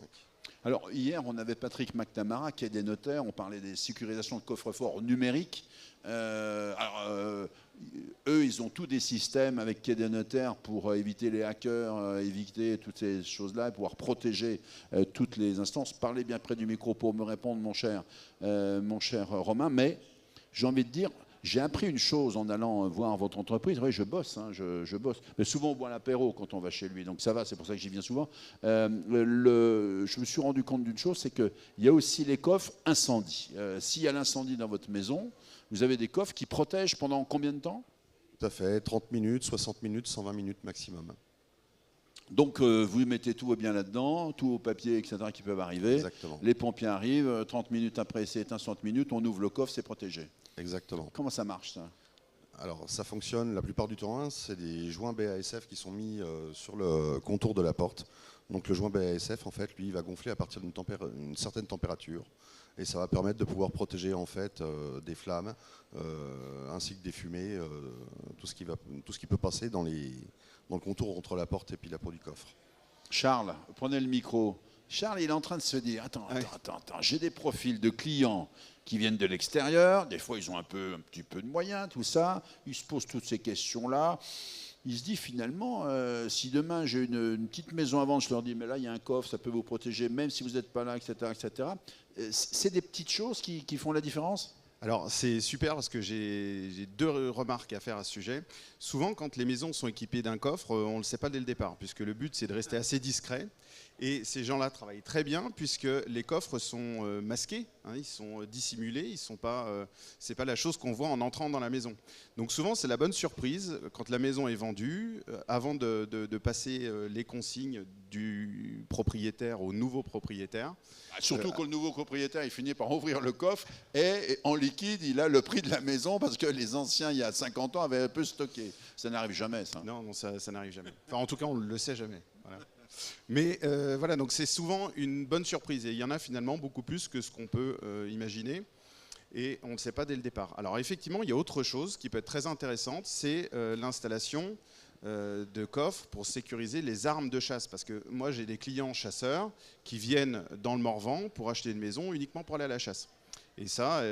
Alors hier, on avait Patrick McNamara qui est des notaires, on parlait des sécurisations de coffres-forts numériques. Eux, ils ont tous des systèmes avec Quai des Notaires pour éviter les hackers, éviter toutes ces choses-là, et pouvoir protéger toutes les instances. Parlez bien près du micro pour me répondre, mon cher Romain. Mais j'ai envie de dire, j'ai appris une chose en allant voir votre entreprise. Oui, je bosse, hein, je bosse. Mais souvent, on boit l'apéro quand on va chez lui, donc ça va, c'est pour ça que j'y viens souvent. Je me suis rendu compte d'une chose, c'est qu'il y a aussi les coffres incendie. S'il y a l'incendie dans votre maison, vous avez des coffres qui protègent pendant combien de temps? Tout à fait, 30 minutes, 60 minutes, 120 minutes maximum. Donc vous mettez tout bien là-dedans, tous vos papiers, etc. qui peuvent arriver. Exactement. Les pompiers arrivent, 30 minutes après c'est éteint, 60 minutes, on ouvre le coffre, c'est protégé. Exactement. Comment ça marche ça? Alors ça fonctionne la plupart du temps, c'est des joints BASF qui sont mis sur le contour de la porte. Donc le joint BASF, en fait, lui, il va gonfler à partir d'une certaine température. Et ça va permettre de pouvoir protéger en fait des flammes, ainsi que des fumées, tout ce qui peut passer dans le contour entre la porte et puis la peau du coffre. Charles, prenez le micro. Charles, il est en train de se dire, attends, j'ai des profils de clients qui viennent de l'extérieur, des fois ils ont un petit peu de moyens, tout ça, ils se posent toutes ces questions-là. Il se dit finalement, si demain j'ai une petite maison à vendre, je leur dis, mais là il y a un coffre, ça peut vous protéger, même si vous n'êtes pas là, etc. etc. C'est des petites choses qui font la différence? Alors c'est super parce que j'ai deux remarques à faire à ce sujet. Souvent quand les maisons sont équipées d'un coffre, on ne le sait pas dès le départ, puisque le but c'est de rester assez discret. Et ces gens-là travaillent très bien puisque les coffres sont masqués, hein, ils sont dissimulés, ils sont pas, c'est pas la chose qu'on voit en entrant dans la maison. Donc souvent c'est la bonne surprise quand la maison est vendue, avant de passer les consignes du propriétaire au nouveau propriétaire. Surtout que le nouveau propriétaire il finit par ouvrir le coffre et en liquide il a le prix de la maison parce que les anciens il y a 50 ans avaient un peu stocké. Ça n'arrive jamais ça. Non, ça n'arrive jamais. Enfin en tout cas on ne le sait jamais. Voilà. Mais voilà, donc c'est souvent une bonne surprise et il y en a finalement beaucoup plus que ce qu'on peut imaginer et on ne sait pas dès le départ. Alors effectivement, il y a autre chose qui peut être très intéressante, c'est l'installation de coffres pour sécuriser les armes de chasse. Parce que moi j'ai des clients chasseurs qui viennent dans le Morvan pour acheter une maison uniquement pour aller à la chasse. Et ça,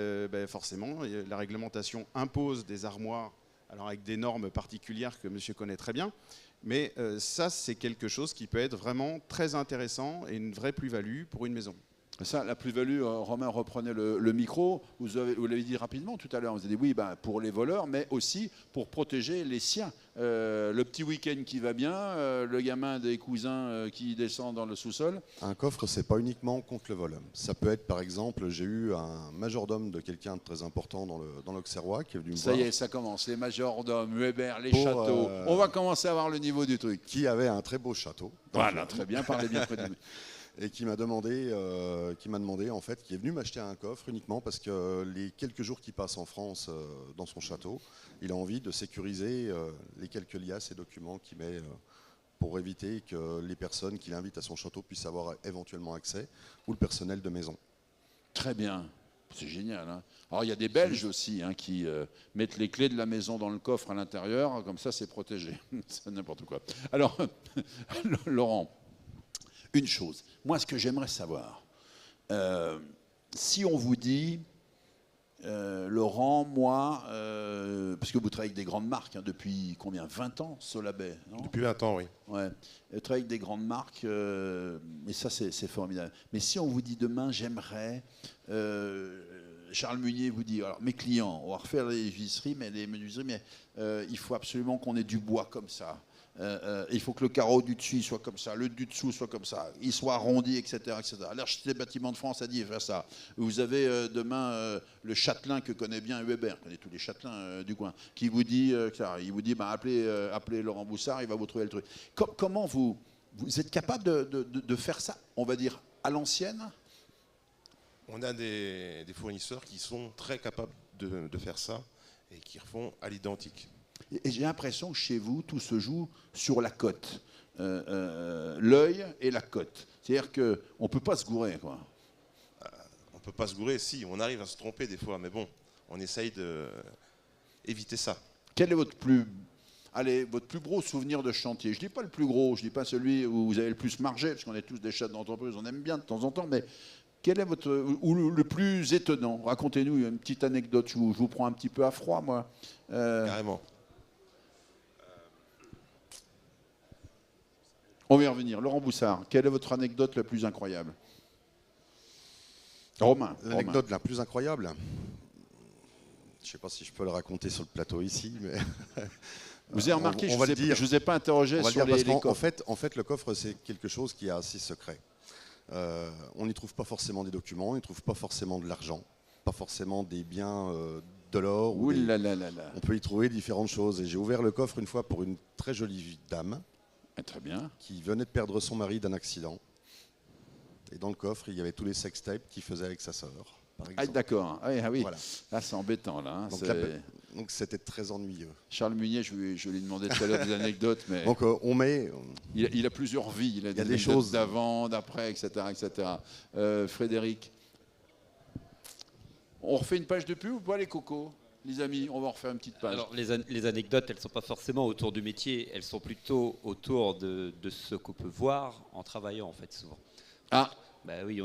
forcément, la réglementation impose des armoires, alors avec des normes particulières que monsieur connaît très bien. Mais ça, c'est quelque chose qui peut être vraiment très intéressant et une vraie plus-value pour une maison. Ça, la plus-value, Romain, reprenez le micro. Vous l'avez dit rapidement tout à l'heure. Vous avez dit oui, pour les voleurs, mais aussi pour protéger les siens. Le petit week-end qui va bien, le gamin des cousins qui descend dans le sous-sol. Un coffre, c'est pas uniquement contre le vol. Ça peut être, par exemple, j'ai eu un majordome de quelqu'un de très important dans l'Auxerrois qui est venu me voir. Ça y est, ça commence. Les majordomes, Weber, les châteaux. On va commencer à voir le niveau du truc. Qui avait un très beau château. Voilà, très bien, parlez bien près du micro. Et qui m'a demandé en fait, qui est venu m'acheter un coffre uniquement parce que les quelques jours qu'il passe en France dans son château, il a envie de sécuriser les quelques liasses et documents qu'il met pour éviter que les personnes qu'il invite à son château puissent avoir éventuellement accès, ou le personnel de maison. Très bien, c'est génial. Hein. Alors il y a des Belges aussi qui mettent les clés de la maison dans le coffre à l'intérieur, comme ça c'est protégé. C'est n'importe quoi. Alors, Laurent, une chose, moi ce que j'aimerais savoir, si on vous dit, Laurent, moi, parce que vous travaillez avec des grandes marques, depuis combien, 20 ans, Solabay, non? Depuis 20 ans, oui. Ouais, vous travaillez avec des grandes marques, et ça c'est formidable. Mais si on vous dit demain, j'aimerais, Charles Munier vous dit, alors mes clients, on va refaire les visseries, mais il faut absolument qu'on ait du bois comme ça. Il faut que le carreau du dessus soit comme ça, le du dessous soit comme ça, il soit arrondi, etc. etc. L'architecte des bâtiments de France a dit faire ça. Vous avez demain le châtelain que connaît bien Weber, connaît tous les châtelains du coin, qui vous dit, appelez Laurent Boussard, il va vous trouver le truc. Comment vous êtes capable de faire ça, on va dire, à l'ancienne? On a des fournisseurs qui sont très capables de faire ça et qui refont à l'identique. Et j'ai l'impression que chez vous, tout se joue sur la cote. L'œil et la cote. C'est-à-dire qu'on ne peut pas se gourer, quoi. On ne peut pas se gourer, si, on arrive à se tromper des fois, mais bon, on essaye d'éviter ça. Quel est votre plus... allez, votre plus gros souvenir de chantier. Je dis pas le plus gros, je dis pas celui où vous avez le plus margé, parce qu'on est tous des chefs d'entreprise, on aime bien de temps en temps, mais quel est votre, ou le plus étonnant? Racontez-nous une petite anecdote, je vous prends un petit peu à froid, moi. Carrément. On va y revenir. Laurent Boussard, quelle est votre anecdote la plus incroyable? Romain. L'anecdote la plus incroyable, je ne sais pas si je peux le raconter sur le plateau ici, mais... Vous avez remarqué, je ne vous ai pas interrogé sur les coffres. En fait, le coffre, c'est quelque chose qui est assez secret. On n'y trouve pas forcément des documents, on n'y trouve pas forcément de l'argent, pas forcément des biens, de l'or. On peut y trouver différentes choses. Et j'ai ouvert le coffre une fois pour une très jolie dame. Très bien. Qui venait de perdre son mari d'un accident. Et dans le coffre, il y avait tous les sextapes qu'il faisait avec sa sœur. Ah, d'accord. Ah oui. Voilà. Là, c'est embêtant. Là, hein. Donc c'était très ennuyeux. Charles Munier, je lui demandais tout à l'heure des anecdotes. Mais donc on met... Il a plusieurs vies. Il y a des choses d'avant, d'après, etc. Frédéric, on refait une page de pub ou pas, les cocos? Les amis, on va en refaire une petite page. Alors, les anecdotes, elles ne sont pas forcément autour du métier, elles sont plutôt autour de ce qu'on peut voir en travaillant, en fait, souvent. Ah, oui,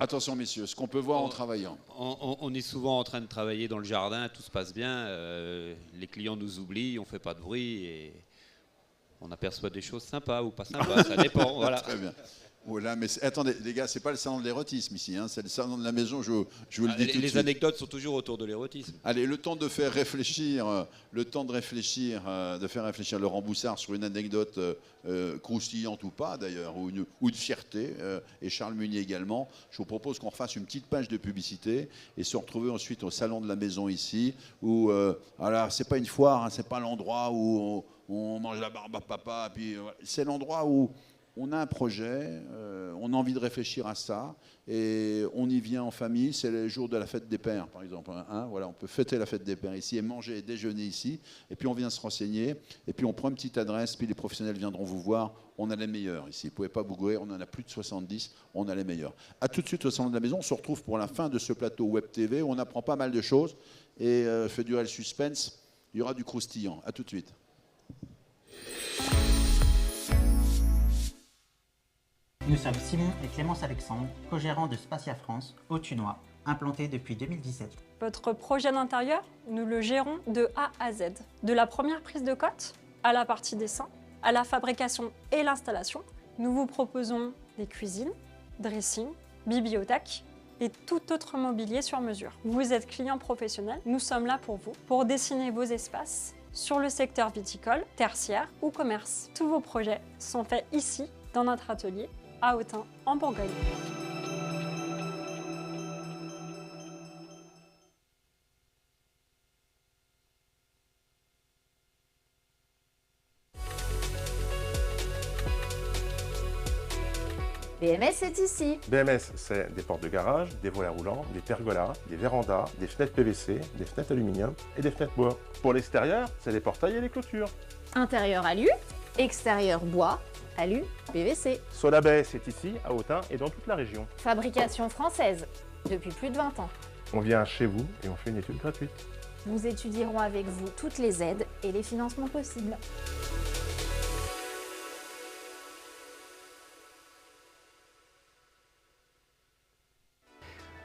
attention, messieurs, ce qu'on peut voir en travaillant. On est souvent en train de travailler dans le jardin, tout se passe bien, les clients nous oublient, on ne fait pas de bruit et on aperçoit des choses sympas ou pas sympas, ça dépend. Voilà. Très bien. Voilà, mais attendez, les gars, c'est pas le salon de l'érotisme ici, hein, c'est le salon de la maison, je vous le dis tout de suite. Les anecdotes sont toujours autour de l'érotisme. Allez, le temps de faire réfléchir, de faire réfléchir Laurent Boussard sur une anecdote croustillante ou pas d'ailleurs, ou une fierté, et Charles Munier également. Je vous propose qu'on refasse une petite page de publicité et se retrouver ensuite au salon de la maison ici, où, alors c'est pas une foire, hein, c'est pas l'endroit où on mange la barbe à papa, puis c'est l'endroit où on a un projet, on a envie de réfléchir à ça, et on y vient en famille. C'est le jour de la fête des pères, par exemple. Hein, voilà, on peut fêter la fête des pères ici et manger et déjeuner ici. Et puis on vient se renseigner, et puis on prend une petite adresse, puis les professionnels viendront vous voir. On a les meilleurs ici. Vous ne pouvez pas bouger, on en a plus de 70, on a les meilleurs. A tout de suite au salon de la maison. On se retrouve pour la fin de ce plateau Web TV où on apprend pas mal de choses et fait durer le suspense. Il y aura du croustillant. A tout de suite. Nous sommes Simon et Clémence Alexandre, co-gérants de Spatia France, au Thunois, implantés depuis 2017. Votre projet d'intérieur, nous le gérons de A à Z. De la première prise de cote à la partie dessin, à la fabrication et l'installation, nous vous proposons des cuisines, dressing, bibliothèques et tout autre mobilier sur mesure. Vous êtes client professionnel, nous sommes là pour vous, pour dessiner vos espaces sur le secteur viticole, tertiaire ou commerce. Tous vos projets sont faits ici, dans notre atelier, à Autun, en Bourgogne. BMS est ici. BMS, c'est des portes de garage, des volets roulants, des pergolas, des vérandas, des fenêtres PVC, des fenêtres aluminium et des fenêtres bois. Pour l'extérieur, c'est les portails et les clôtures. Intérieur alu, extérieur bois, alu, PVC. Solabay, c'est ici, à Autun et dans toute la région. Fabrication française, depuis plus de 20 ans. On vient chez vous et on fait une étude gratuite. Nous étudierons avec vous toutes les aides et les financements possibles.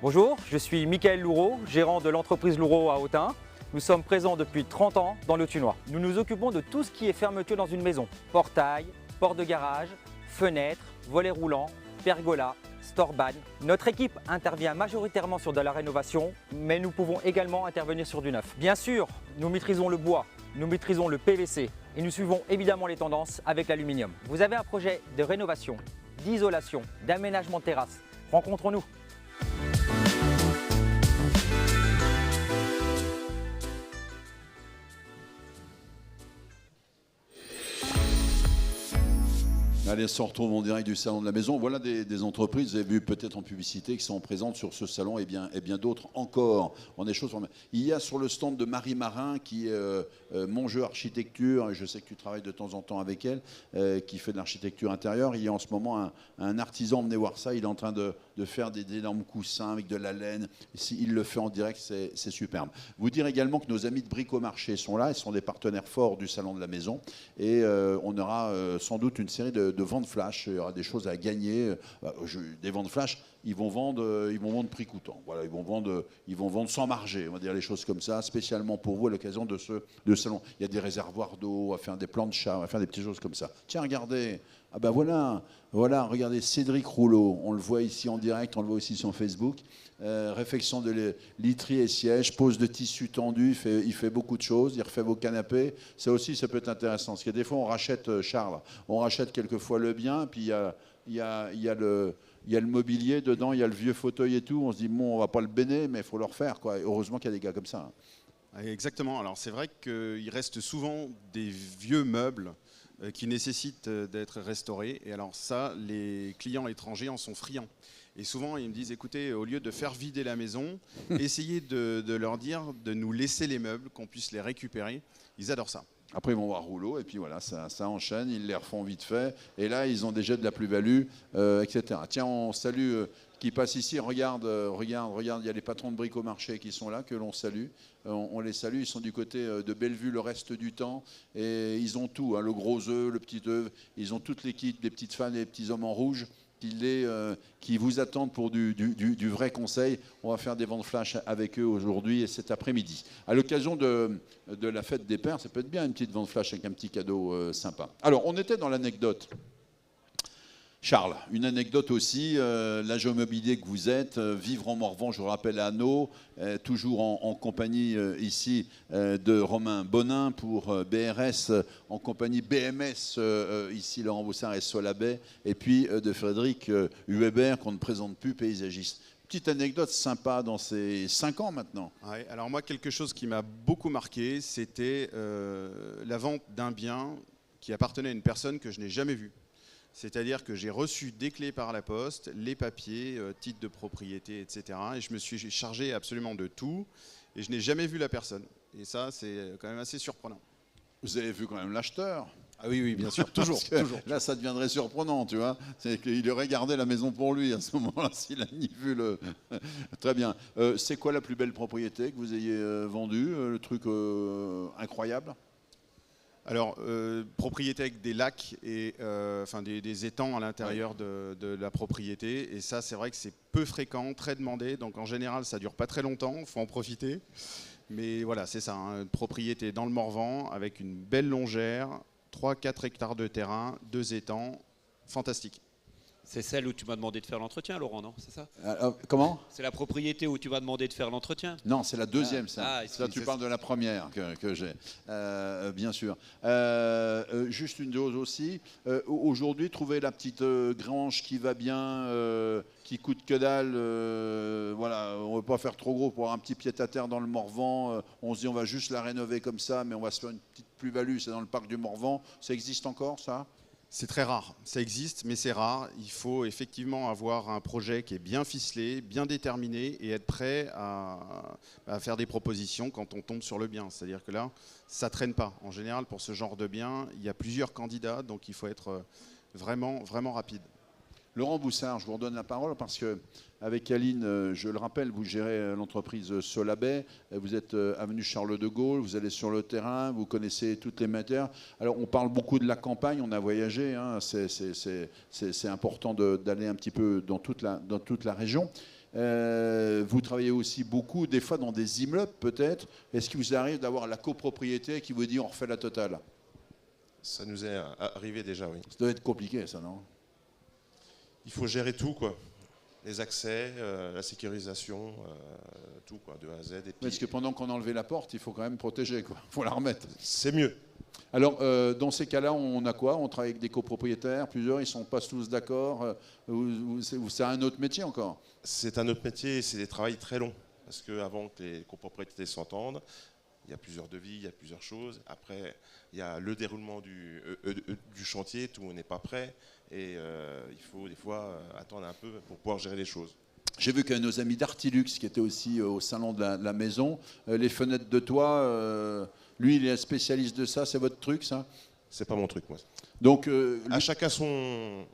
Bonjour, je suis Michael Loureau, gérant de l'entreprise Loureau à Autun. Nous sommes présents depuis 30 ans dans le Thunois. Nous nous occupons de tout ce qui est fermeture dans une maison. Portail, porte de garage, fenêtres, volets roulants, pergola, storban. Notre équipe intervient majoritairement sur de la rénovation, mais nous pouvons également intervenir sur du neuf. Bien sûr, nous maîtrisons le bois, nous maîtrisons le PVC et nous suivons évidemment les tendances avec l'aluminium. Vous avez un projet de rénovation, d'isolation, d'aménagement de terrasse. Rencontrons-nous. Allez, on se retrouve en direct du salon de la maison. Voilà des entreprises, vous avez vu peut-être en publicité, qui sont présentes sur ce salon et bien d'autres encore. On a des choses. Il y a sur le stand de Marie Marin qui est Mon Jeu Architecture, et je sais que tu travailles de temps en temps avec elle, qui fait de l'architecture intérieure. Il y a en ce moment un artisan, venez voir ça, il est en train de faire des énormes coussins avec de la laine. Il le fait en direct, c'est superbe. Vous dire également que nos amis de Bricomarché sont là, ils sont des partenaires forts du salon de la maison, et on aura sans doute une série de ventes flash. Il y aura des choses à gagner. Des ventes flash, ils vont vendre prix coûtant. Voilà, ils vont vendre sans marger, on va dire les choses comme ça, spécialement pour vous à l'occasion de ce salon. Il y a des réservoirs d'eau, à faire des plans de chat, à faire des petites choses comme ça. Tiens, regardez. Ah ben voilà, regardez Cédric Rouleau, on le voit ici en direct, on le voit aussi sur Facebook. Réfection de literie et siège, pose de tissu tendu, il fait beaucoup de choses, il refait vos canapés. Ça aussi, ça peut être intéressant. Parce que des fois, on rachète, Charles, on rachète quelquefois le bien, puis il y a le mobilier dedans, il y a le vieux fauteuil et tout. On se dit, bon, on va pas le béner, mais il faut le refaire, quoi. Et heureusement qu'il y a des gars comme ça. Exactement. Alors c'est vrai qu'il reste souvent des vieux meubles qui nécessitent d'être restaurés. Et alors ça, les clients étrangers en sont friands. Et souvent, ils me disent, écoutez, au lieu de faire vider la maison, essayez de leur dire de nous laisser les meubles, qu'on puisse les récupérer. Ils adorent ça. Après, ils vont voir Rouleau, et puis voilà, ça enchaîne, ils les refont vite fait. Et là, ils ont déjà de la plus-value, etc. Tiens, on salue qui passe ici. Regarde, il y a les patrons de Bricomarché qui sont là, que l'on salue. On les salue, ils sont du côté de Bellevue le reste du temps. Et ils ont tout, hein, le gros œuf, le petit œuf. Ils ont toutes les kits, des petites femmes et des petits hommes en rouge qui vous attendent pour du vrai conseil. On va faire des ventes flash avec eux aujourd'hui et cet après-midi. À l'occasion de la fête des pères, ça peut être bien une petite vente flash avec un petit cadeau sympa. Alors, on était dans l'anecdote. Charles, une anecdote aussi, l'agent immobilier que vous êtes, vivre en Morvan, je vous rappelle, à Hanau, toujours en compagnie ici de Romain Bonin pour BRS, en compagnie BMS, ici Laurent Boussard et Solabay, et puis de Frédéric Huebert, qu'on ne présente plus, paysagiste. Petite anecdote sympa dans ces 5 ans maintenant. Ouais, alors moi, quelque chose qui m'a beaucoup marqué, c'était la vente d'un bien qui appartenait à une personne que je n'ai jamais vue. C'est-à-dire que j'ai reçu des clés par la poste, les papiers, titres de propriété, etc. Et je me suis chargé absolument de tout. Et je n'ai jamais vu la personne. Et ça, c'est quand même assez surprenant. Vous avez vu quand même l'acheteur? Ah oui, bien sûr, toujours. Là, ça deviendrait surprenant, tu vois. C'est qu'il aurait gardé la maison pour lui à ce moment-là, s'il a ni vu le... Très bien. C'est quoi la plus belle propriété que vous ayez vendue? Le truc incroyable? Alors, propriété avec des lacs et des étangs à l'intérieur de la propriété. Et ça, c'est vrai que c'est peu fréquent, très demandé. Donc, en général, ça ne dure pas très longtemps. Il faut en profiter. Mais voilà, c'est ça. Hein, une propriété dans le Morvan avec une belle longère, 3-4 hectares de terrain, 2 étangs. Fantastique. C'est celle où tu m'as demandé de faire l'entretien, Laurent, non? C'est ça? Comment? C'est la propriété où tu m'as demandé de faire l'entretien? Non, c'est la deuxième, ça. Là, tu parles de la première que j'ai, bien sûr. Juste une chose aussi. Aujourd'hui, trouver la petite grange qui va bien, qui coûte que dalle. Voilà, on ne veut pas faire trop gros pour avoir un petit pied-à-terre dans le Morvan. On se dit on va juste la rénover comme ça, mais on va se faire une petite plus-value. C'est dans le parc du Morvan. Ça existe encore, ça? C'est très rare. Ça existe, mais c'est rare. Il faut effectivement avoir un projet qui est bien ficelé, bien déterminé et être prêt à faire des propositions quand on tombe sur le bien. C'est-à-dire que là, ça ne traîne pas. En général, pour ce genre de bien, il y a plusieurs candidats, donc il faut être vraiment, vraiment rapide. Laurent Boussard, je vous redonne la parole parce qu'avec Aline, je le rappelle, vous gérez l'entreprise Solabay, vous êtes avenue Charles de Gaulle, vous allez sur le terrain, vous connaissez toutes les matières. Alors on parle beaucoup de la campagne, on a voyagé, hein, c'est important d'aller un petit peu dans toute la région. Vous travaillez aussi beaucoup, des fois dans des immeubles peut-être. Est-ce qu'il vous arrive d'avoir la copropriété qui vous dit on refait la totale? Ça nous est arrivé déjà, oui. Ça doit être compliqué ça, non? Il faut gérer tout, quoi. Les accès, la sécurisation, tout, quoi, de A à Z. Et puis... Parce que pendant qu'on a enlevé la porte, il faut quand même protéger, quoi. Il faut la remettre. C'est mieux. Alors, dans ces cas-là, on a quoi? On travaille avec des copropriétaires, plusieurs, ils ne sont pas tous d'accord. C'est un autre métier encore? C'est un autre métier et c'est des travails très longs. Parce qu'avant que les copropriétés s'entendent, il y a plusieurs devis, il y a plusieurs choses. Après, il y a le déroulement du chantier, tout n'est pas prêt. Et il faut des fois attendre un peu pour pouvoir gérer les choses. J'ai vu que nos amis d'Artilux, qui étaient aussi au salon de la maison, les fenêtres de toit, lui, il est spécialiste de ça. C'est votre truc, ça? C'est pas mon truc, moi. Donc, à chacun son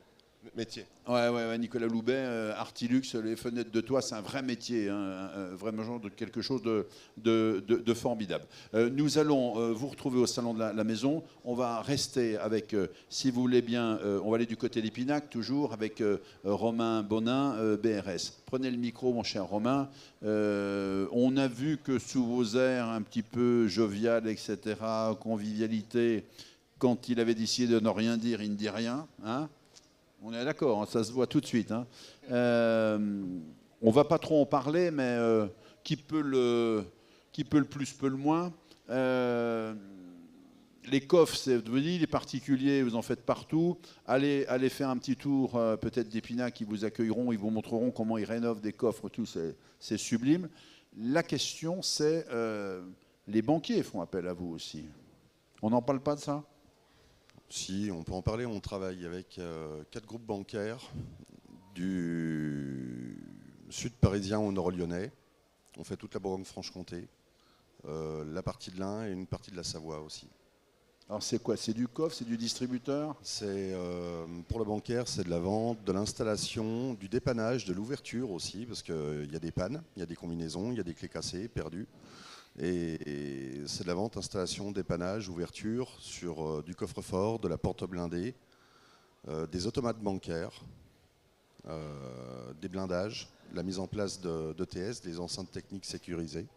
métier. Ouais, Nicolas Loubet, Artilux, les fenêtres de toit, c'est un vrai métier, hein, vraiment genre de quelque chose de formidable. Nous allons vous retrouver au salon de la maison. On va rester avec, si vous voulez bien, on va aller du côté d'Épinac, toujours avec Romain Bonin, BRS. Prenez le micro, mon cher Romain. On a vu que sous vos airs un petit peu jovial, etc., convivialité, quand il avait décidé de ne rien dire, il ne dit rien, hein. On est d'accord, hein, ça se voit tout de suite. Hein. On ne va pas trop en parler, mais qui peut le plus, peut le moins. Les coffres, c'est vous dites, les particuliers, vous en faites partout. Allez faire un petit tour, peut-être d'Épinac, qui vous accueilleront, ils vous montreront comment ils rénovent des coffres, tout, c'est sublime. La question, c'est les banquiers font appel à vous aussi. On n'en parle pas de ça ? Si, on peut en parler. On travaille avec 4 groupes bancaires du sud parisien au nord lyonnais. On fait toute la Bourgogne-Franche-Comté, la partie de l'Ain et une partie de la Savoie aussi. Alors c'est quoi? C'est du coffre, c'est du distributeur? C'est pour le bancaire, c'est de la vente, de l'installation, du dépannage, de l'ouverture aussi, parce qu'il y a des pannes, il y a des combinaisons, il y a des clés cassées, perdues. Et c'est de la vente, installation, dépannage, ouverture sur du coffre-fort, de la porte blindée, des automates bancaires, des blindages, la mise en place d'ETS, des enceintes techniques sécurisées.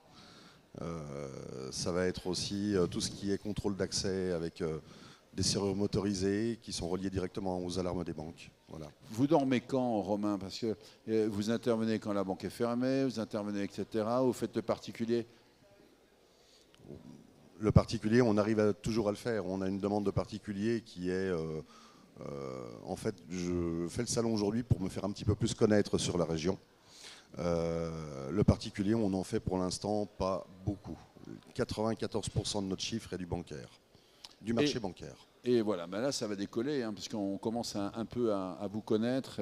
Ça va être aussi tout ce qui est contrôle d'accès avec des serrures motorisées qui sont reliées directement aux alarmes des banques. Voilà. Vous dormez quand, Romain? Parce que vous intervenez quand la banque est fermée, vous intervenez, etc. Vous faites le particulier? Le particulier, on arrive toujours à le faire. On a une demande de particulier qui est... en fait, je fais le salon aujourd'hui pour me faire un petit peu plus connaître sur la région. Le particulier, on en fait pour l'instant pas beaucoup. 94% de notre chiffre est du bancaire, du marché bancaire. Et voilà, ben là ça va décoller, hein, parce qu'on commence un peu à vous connaître.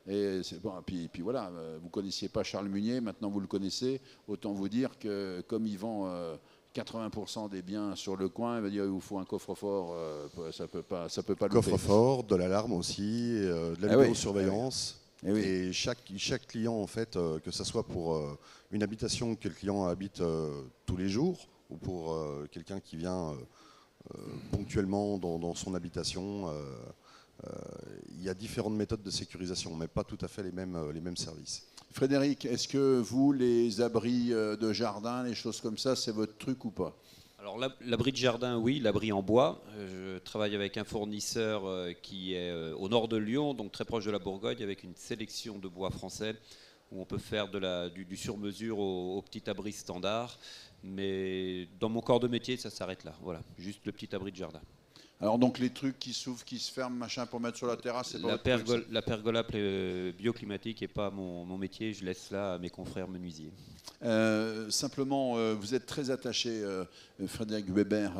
Et c'est bon, puis voilà, vous ne connaissiez pas Charles Munier, maintenant vous le connaissez. Autant vous dire que comme il vend 80% des biens sur le coin, il va dire il vous faut un coffre-fort, ça peut pas louper. Coffre-fort, de l'alarme aussi, de la vidéosurveillance. Et chaque client, en fait, que ce soit pour une habitation que le client habite tous les jours ou pour quelqu'un qui vient ponctuellement dans son habitation, il y a différentes méthodes de sécurisation, mais pas tout à fait les mêmes services. Frédéric, est-ce que vous, les abris de jardin, les choses comme ça, c'est votre truc ou pas? Alors l'abri de jardin, oui, l'abri en bois. Je travaille avec un fournisseur qui est au nord de Lyon, donc très proche de la Bourgogne, avec une sélection de bois français où on peut faire du sur-mesure au petit abri standard. Mais dans mon corps de métier, ça s'arrête là. Voilà, juste le petit abri de jardin. Alors donc les trucs qui s'ouvrent, qui se ferment, machin pour mettre sur la terrasse, c'est pas votre truc, la pergola bioclimatique n'est pas mon métier, je laisse là à mes confrères menuisiers. Simplement, vous êtes très attaché, Frédéric Weber,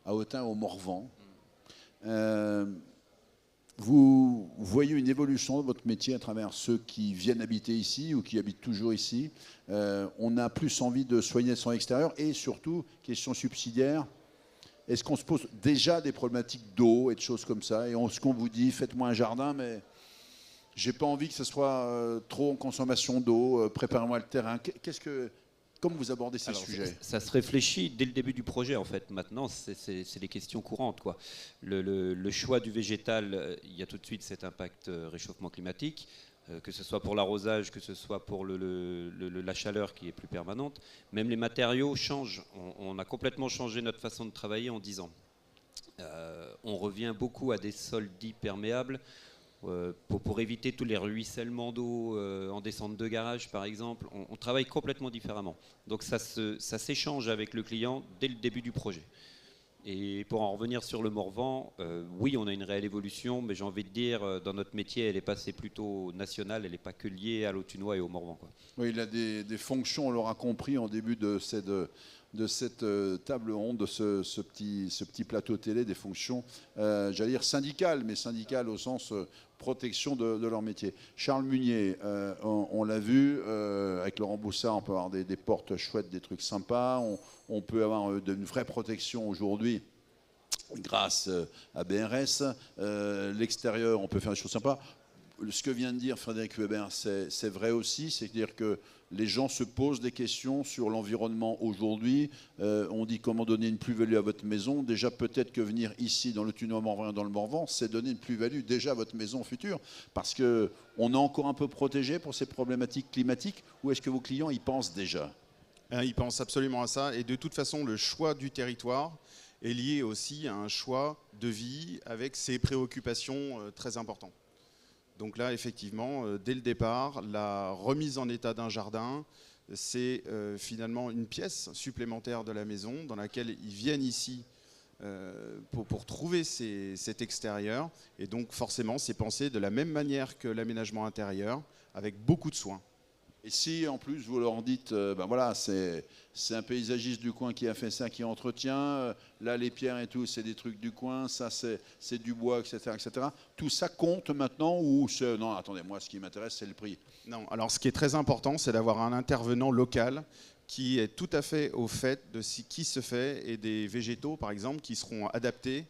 à Autun, au Morvan. Vous voyez une évolution de votre métier à travers ceux qui viennent habiter ici ou qui habitent toujours ici. On a plus envie de soigner son extérieur et surtout, question subsidiaire, est-ce qu'on se pose déjà des problématiques d'eau et de choses comme ça? Et ce qu'on vous dit, faites-moi un jardin, mais j'ai pas envie que ce soit trop en consommation d'eau, préparez-moi le terrain. Comment vous abordez ces sujets? Ça se réfléchit dès le début du projet, en fait. Maintenant, c'est les questions courantes, quoi. Le choix du végétal, il y a tout de suite cet impact réchauffement climatique. Que ce soit pour l'arrosage, que ce soit pour la chaleur qui est plus permanente. Même les matériaux changent. On a complètement changé notre façon de travailler en 10 ans. On revient beaucoup à des sols dits perméables pour éviter tous les ruissellements d'eau en descente de garage, par exemple. On travaille complètement différemment. Donc ça s'échange avec le client dès le début du projet. Et pour en revenir sur le Morvan, oui, on a une réelle évolution, mais j'ai envie de dire, dans notre métier, elle est passée plutôt nationale, elle n'est pas que liée à l'Autunois et au Morvan, quoi. Oui, il a des fonctions, on l'aura compris en début de de cette table ronde, de ce petit plateau télé, des fonctions, j'allais dire syndicales, mais syndicales au sens protection de leur métier. Charles Munier, on l'a vu, avec Laurent Boussard, on peut avoir des portes chouettes, des trucs sympas, on peut avoir une vraie protection aujourd'hui grâce à BRS. L'extérieur, on peut faire des choses sympas. Ce que vient de dire Frédéric Weber, c'est vrai aussi, c'est-à-dire que les gens se posent des questions sur l'environnement aujourd'hui. On dit comment donner une plus-value à votre maison. Déjà, peut-être que venir ici, dans le Thunois-Morvan, dans le Morvan, c'est donner une plus-value déjà à votre maison future. Parce qu'on est encore un peu protégé pour ces problématiques climatiques. Ou est-ce que vos clients y pensent déjà? Ils pensent absolument à ça. Et de toute façon, le choix du territoire est lié aussi à un choix de vie avec ses préoccupations très importantes. Donc là, effectivement, dès le départ, la remise en état d'un jardin, c'est finalement une pièce supplémentaire de la maison dans laquelle ils viennent ici pour trouver cet extérieur. Et donc forcément, c'est pensé de la même manière que l'aménagement intérieur, avec beaucoup de soins. Et si en plus vous leur dites, ben voilà, c'est un paysagiste du coin qui a fait ça, qui entretient, là les pierres et tout, c'est des trucs du coin, ça c'est du bois, etc., etc. Tout ça compte maintenant ou non, attendez, moi ce qui m'intéresse c'est le prix. Non, alors ce qui est très important, c'est d'avoir un intervenant local qui est tout à fait au fait de ce qui se fait et des végétaux par exemple qui seront adaptés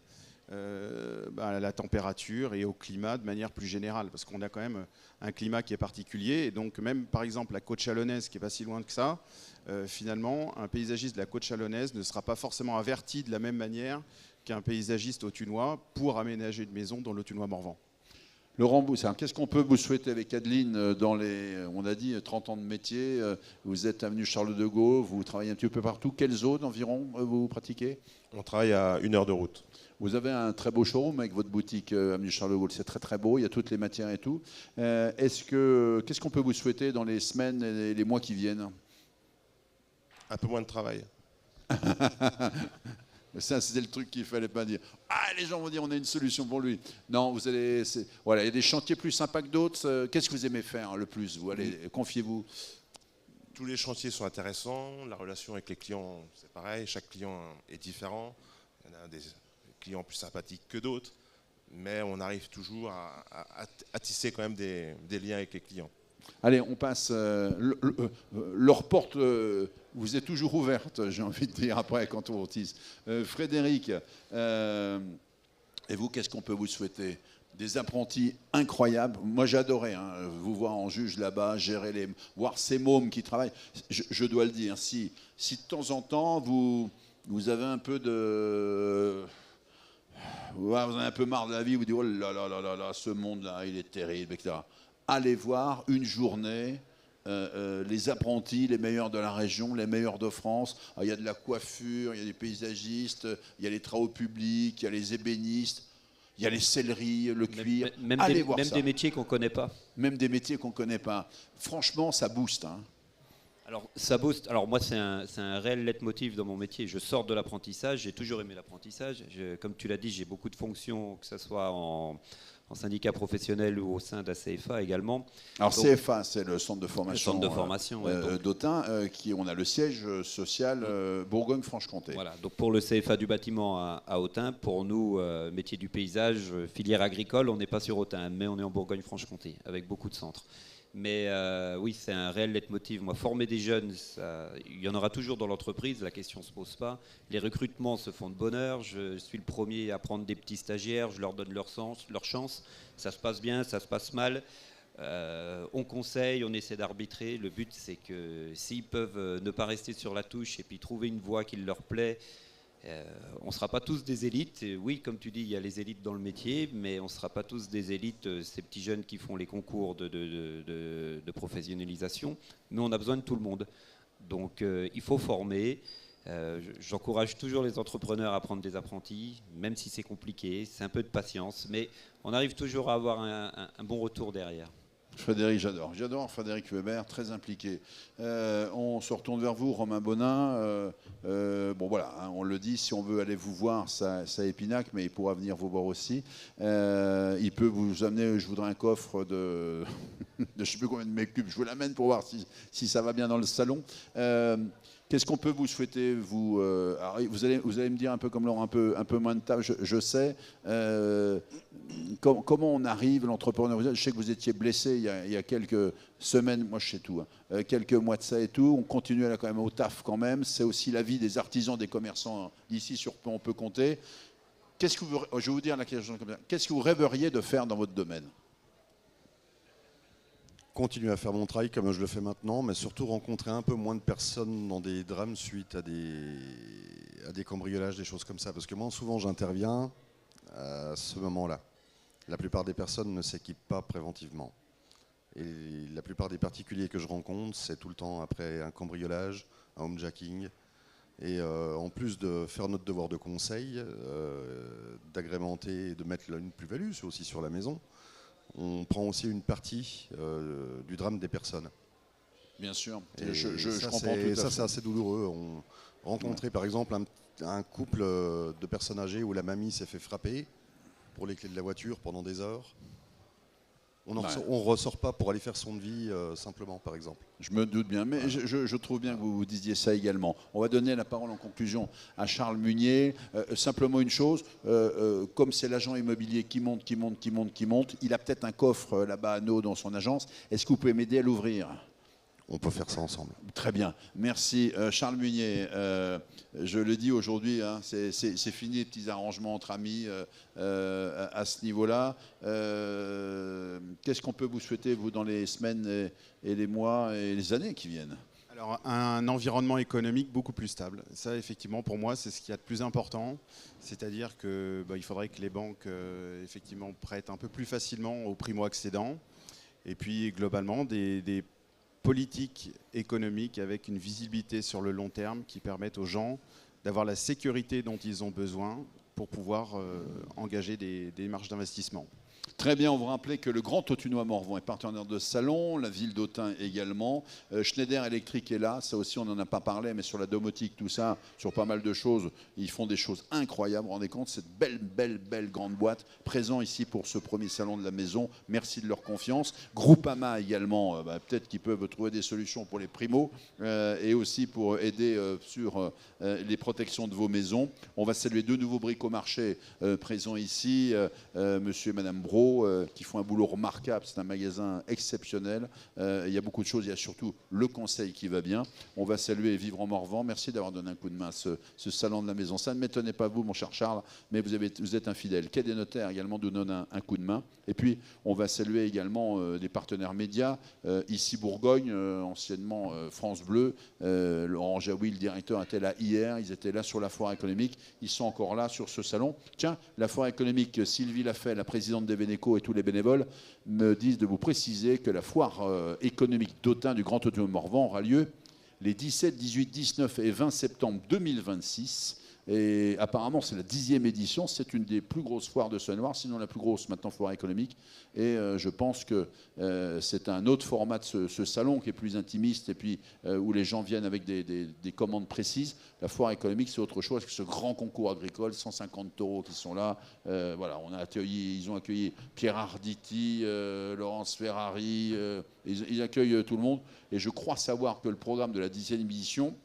à la température et au climat de manière plus générale, parce qu'on a quand même un climat qui est particulier, et donc même par exemple la côte chalonnaise qui n'est pas si loin que ça, finalement un paysagiste de la côte chalonnaise ne sera pas forcément averti de la même manière qu'un paysagiste au Thunois pour aménager une maison dans le Thunois-Morvan. Laurent Boussard, qu'est-ce qu'on peut vous souhaiter avec Adeline dans les, on a dit, 30 ans de métier? Vous êtes avenue Charles de Gaulle, vous travaillez un petit peu partout. Quelle zone environ vous pratiquez? On travaille à 1 heure de route. Vous avez un très beau showroom avec votre boutique avenue Charles de Gaulle. C'est très très beau, il y a toutes les matières et tout. Qu'est-ce qu'on peut vous souhaiter dans les semaines et les mois qui viennent? Un peu moins de travail. Ça, c'était le truc qu'il ne fallait pas dire. Ah, les gens vont dire on a une solution pour lui. Non, vous allez. Voilà, il y a des chantiers plus sympas que d'autres. Qu'est-ce que vous aimez faire le plus? Vous allez, confiez-vous. Tous les chantiers sont intéressants. La relation avec les clients, c'est pareil. Chaque client est différent. Il y en a des clients plus sympathiques que d'autres. Mais on arrive toujours à tisser quand même des liens avec les clients. Allez, on passe. Leur porte vous est toujours ouverte, j'ai envie de dire, après, quand on tisse. Frédéric, et vous, qu'est-ce qu'on peut vous souhaiter? Des apprentis incroyables. Moi, j'adorais vous voir en juge là-bas, voir ces mômes qui travaillent. Je dois le dire, si de temps en temps, vous avez un peu de... Vous en avez un peu marre de la vie, vous dites, oh là là là là là, ce monde-là, il est terrible, etc. Allez voir une journée les apprentis, les meilleurs de la région, les meilleurs de France. Il y a de la coiffure, il y a des paysagistes, il y a les travaux publics, il y a les ébénistes, il y a les selleries, le cuir. Allez voir ça. Même des métiers qu'on ne connaît pas. Même des métiers qu'on ne connaît pas. Franchement, ça booste. Alors, ça booste. Alors moi, c'est un réel leitmotiv dans mon métier. Je sors de l'apprentissage, j'ai toujours aimé l'apprentissage. Comme tu l'as dit, j'ai beaucoup de fonctions, que ce soit en syndicat professionnel ou au sein de la CFA également. Alors donc, CFA, c'est le centre de formation, d'Autun, on a le siège social Bourgogne-Franche-Comté. Voilà, donc pour le CFA du bâtiment à Autun, pour nous, métier du paysage, filière agricole, on n'est pas sur Autun, mais on est en Bourgogne-Franche-Comté, avec beaucoup de centres. Mais oui, c'est un réel leitmotiv. Moi, former des jeunes, il y en aura toujours dans l'entreprise, la question ne se pose pas. Les recrutements se font de bonne heure. Je suis le premier à prendre des petits stagiaires, je leur donne leur chance. Ça se passe bien, ça se passe mal. On conseille, on essaie d'arbitrer. Le but, c'est que s'ils peuvent ne pas rester sur la touche et puis trouver une voie qui leur plaît, on ne sera pas tous des élites. Et oui, comme tu dis, il y a les élites dans le métier, mais on ne sera pas tous des élites, ces petits jeunes qui font les concours de professionnalisation. Mais on a besoin de tout le monde. Donc il faut former. J'encourage toujours les entrepreneurs à prendre des apprentis, même si c'est compliqué. C'est un peu de patience, mais on arrive toujours à avoir un bon retour derrière. Frédéric, j'adore Frédéric Weber, très impliqué. On se retourne vers vous, Romain Bonin. Bon voilà, on le dit, si on veut aller vous voir, ça Épinac, mais il pourra venir vous voir aussi. Il peut vous amener, je voudrais un coffre de je ne sais plus combien de mètres cubes, je vous l'amène pour voir si ça va bien dans le salon. Qu'est-ce qu'on peut vous souhaiter, vous alors, vous allez me dire un peu comme Laurent, un peu moins de table, je sais. Comment on arrive, l'entrepreneur? Je sais que vous étiez blessé il y a quelques semaines, moi je sais tout, hein, quelques mois de ça et tout. On continue là quand même au taf quand même. C'est aussi la vie des artisans, des commerçants d'ici sur quoi on peut compter. Je vais vous dire la question comme ça. Qu'est-ce que vous rêveriez de faire dans votre domaine? Continuer à faire mon travail comme je le fais maintenant, mais surtout rencontrer un peu moins de personnes dans des drames suite à des cambriolages, des choses comme ça. Parce que moi, souvent, j'interviens à ce moment-là. La plupart des personnes ne s'équipent pas préventivement. Et la plupart des particuliers que je rencontre, c'est tout le temps après un cambriolage, un homejacking. Et en plus de faire notre devoir de conseil, d'agrémenter et de mettre une plus-value aussi sur la maison, on prend aussi une partie du drame des personnes. Bien sûr, je comprends tout à fait. Ça, c'est assez douloureux. On rencontrait par exemple un couple de personnes âgées où la mamie s'est fait frapper pour les clés de la voiture pendant des heures. On ne ressort pas pour aller faire son vie simplement, par exemple. Je me doute bien, mais je trouve bien que vous disiez ça également. On va donner la parole en conclusion à Charles Munier. Simplement une chose, comme c'est l'agent immobilier qui monte, il a peut-être un coffre là-bas à Nau dans son agence. Est-ce que vous pouvez m'aider à l'ouvrir ? On peut faire ça ensemble. Très bien, merci. Charles Munier, je le dis aujourd'hui, hein, c'est fini les petits arrangements entre amis à ce niveau-là. Qu'est-ce qu'on peut vous souhaiter, vous, dans les semaines et les mois et les années qui viennent ? Alors, un environnement économique beaucoup plus stable. Ça, effectivement, pour moi, c'est ce qu'il y a de plus important. C'est-à-dire qu'il faudrait que les banques, effectivement, prêtent un peu plus facilement aux primo-accédants. Et puis, globalement, des politiques économiques avec une visibilité sur le long terme qui permettent aux gens d'avoir la sécurité dont ils ont besoin pour pouvoir engager des démarches d'investissement. Très bien, on vous rappelle que le Grand Autunois Morvan est partenaire de salon, la ville d'Autun également. Schneider Electric est là, ça aussi on n'en a pas parlé, mais sur la domotique, tout ça, sur pas mal de choses, ils font des choses incroyables. Vous vous rendez compte, cette belle grande boîte, présent ici pour ce premier salon de la maison. Merci de leur confiance. Groupama également, peut-être qu'ils peuvent trouver des solutions pour les primos et aussi pour aider sur les protections de vos maisons. On va saluer deux nouveaux bricomarchés présents ici, monsieur et madame Bro, qui font un boulot remarquable. C'est un magasin exceptionnel. Il y a beaucoup de choses. Il y a surtout le conseil qui va bien. On va saluer Vivre en Morvan. Merci d'avoir donné un coup de main à ce salon de la maison. Ça ne m'étonnait pas, vous, mon cher Charles, mais vous êtes un fidèle. Quai des Notaires également nous donne un coup de main. Et puis, on va saluer également des partenaires médias. Ici, Bourgogne, anciennement France Bleu. Laurent Jaoui, le directeur, était là hier. Ils étaient là sur la foire économique. Ils sont encore là sur ce salon. Tiens, la foire économique, Sylvie Lafay, la présidente des Vénéco et tous les bénévoles, me disent de vous préciser que la foire économique d'Autun du Grand Autunois Morvan aura lieu les 17, 18, 19 et 20 septembre 2026. Et apparemment, c'est la 10e édition. C'est une des plus grosses foires de Saône-et-Loire, sinon la plus grosse maintenant foire économique. Et je pense que c'est un autre format de ce salon qui est plus intimiste et puis où les gens viennent avec des commandes précises. La foire économique, c'est autre chose que ce grand concours agricole, 150 taureaux qui sont là. Voilà, ils ont accueilli Pierre Arditi, Laurence Ferrari. Ils accueillent tout le monde. Et je crois savoir que le programme de la 10e édition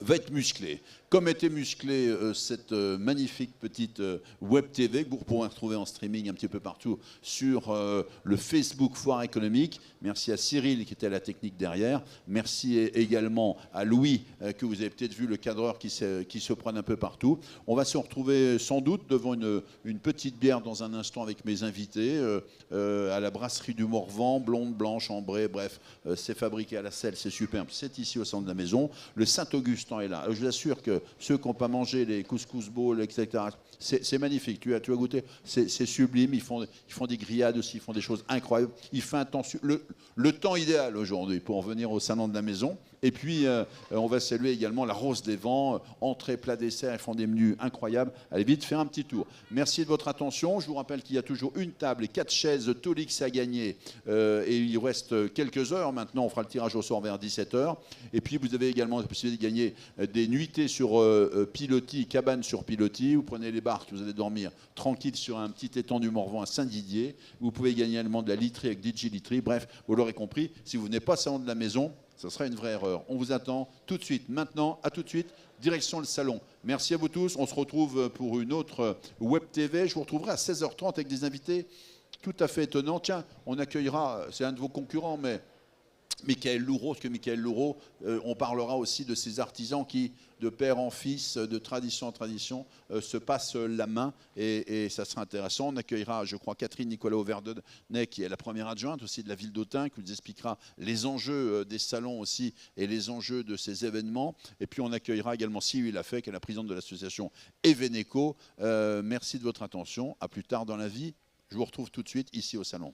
va être musclé. Comme était musclée cette magnifique petite web TV que vous pourrez retrouver en streaming un petit peu partout sur le Facebook Foire économique. Merci à Cyril qui était à la technique derrière. Merci également à Louis que vous avez peut-être vu, le cadreur qui se prenne un peu partout. On va se retrouver sans doute devant une petite bière dans un instant avec mes invités à la brasserie du Morvan, blonde, blanche, ambrée, bref, c'est fabriqué à la selle, c'est superbe. C'est ici au centre de la maison. Le Saint-Augustin est là. Je vous assure que ceux qui n'ont pas mangé les couscous bowls, etc., c'est magnifique. Tu as goûté, c'est sublime. Ils font des grillades aussi, ils font des choses incroyables. Il fait un temps, le temps idéal aujourd'hui pour venir au salon de la maison. Et puis, on va saluer également la Rose des Vents, entrée, plat, dessert. Ils font des menus incroyables. Allez vite, faire un petit tour. Merci de votre attention. Je vous rappelle qu'il y a toujours une table et 4 chaises Tolix à gagner. Et il reste quelques heures maintenant. On fera le tirage au sort vers 17h. Et puis, vous avez également la possibilité de gagner des nuitées sur Pilotis, cabane sur Pilotis. Vous prenez les barques, vous allez dormir tranquille sur un petit étang du Morvan à Saint-Didier. Vous pouvez gagner également de la literie avec DJ Literie. Bref, vous l'aurez compris, si vous n'êtes pas salon de la maison, Ça serait une vraie erreur. On vous attend tout de suite, maintenant, à tout de suite, direction le salon. Merci à vous tous. On se retrouve pour une autre Web TV. Je vous retrouverai à 16h30 avec des invités tout à fait étonnants. Tiens, on accueillera, c'est un de vos concurrents, mais Michael Loureau, parce que Michael Loureau, on parlera aussi de ces artisans qui, de père en fils, de tradition en tradition, se passent la main et ça sera intéressant. On accueillera, je crois, Catherine Nicolas-Auverdonnet, qui est la première adjointe aussi de la ville d'Autun, qui nous expliquera les enjeux des salons aussi et les enjeux de ces événements. Et puis on accueillera également Sylvie Lafay, qui est la présidente de l'association Eveneco. Merci de votre attention. À plus tard dans la vie. Je vous retrouve tout de suite ici au salon.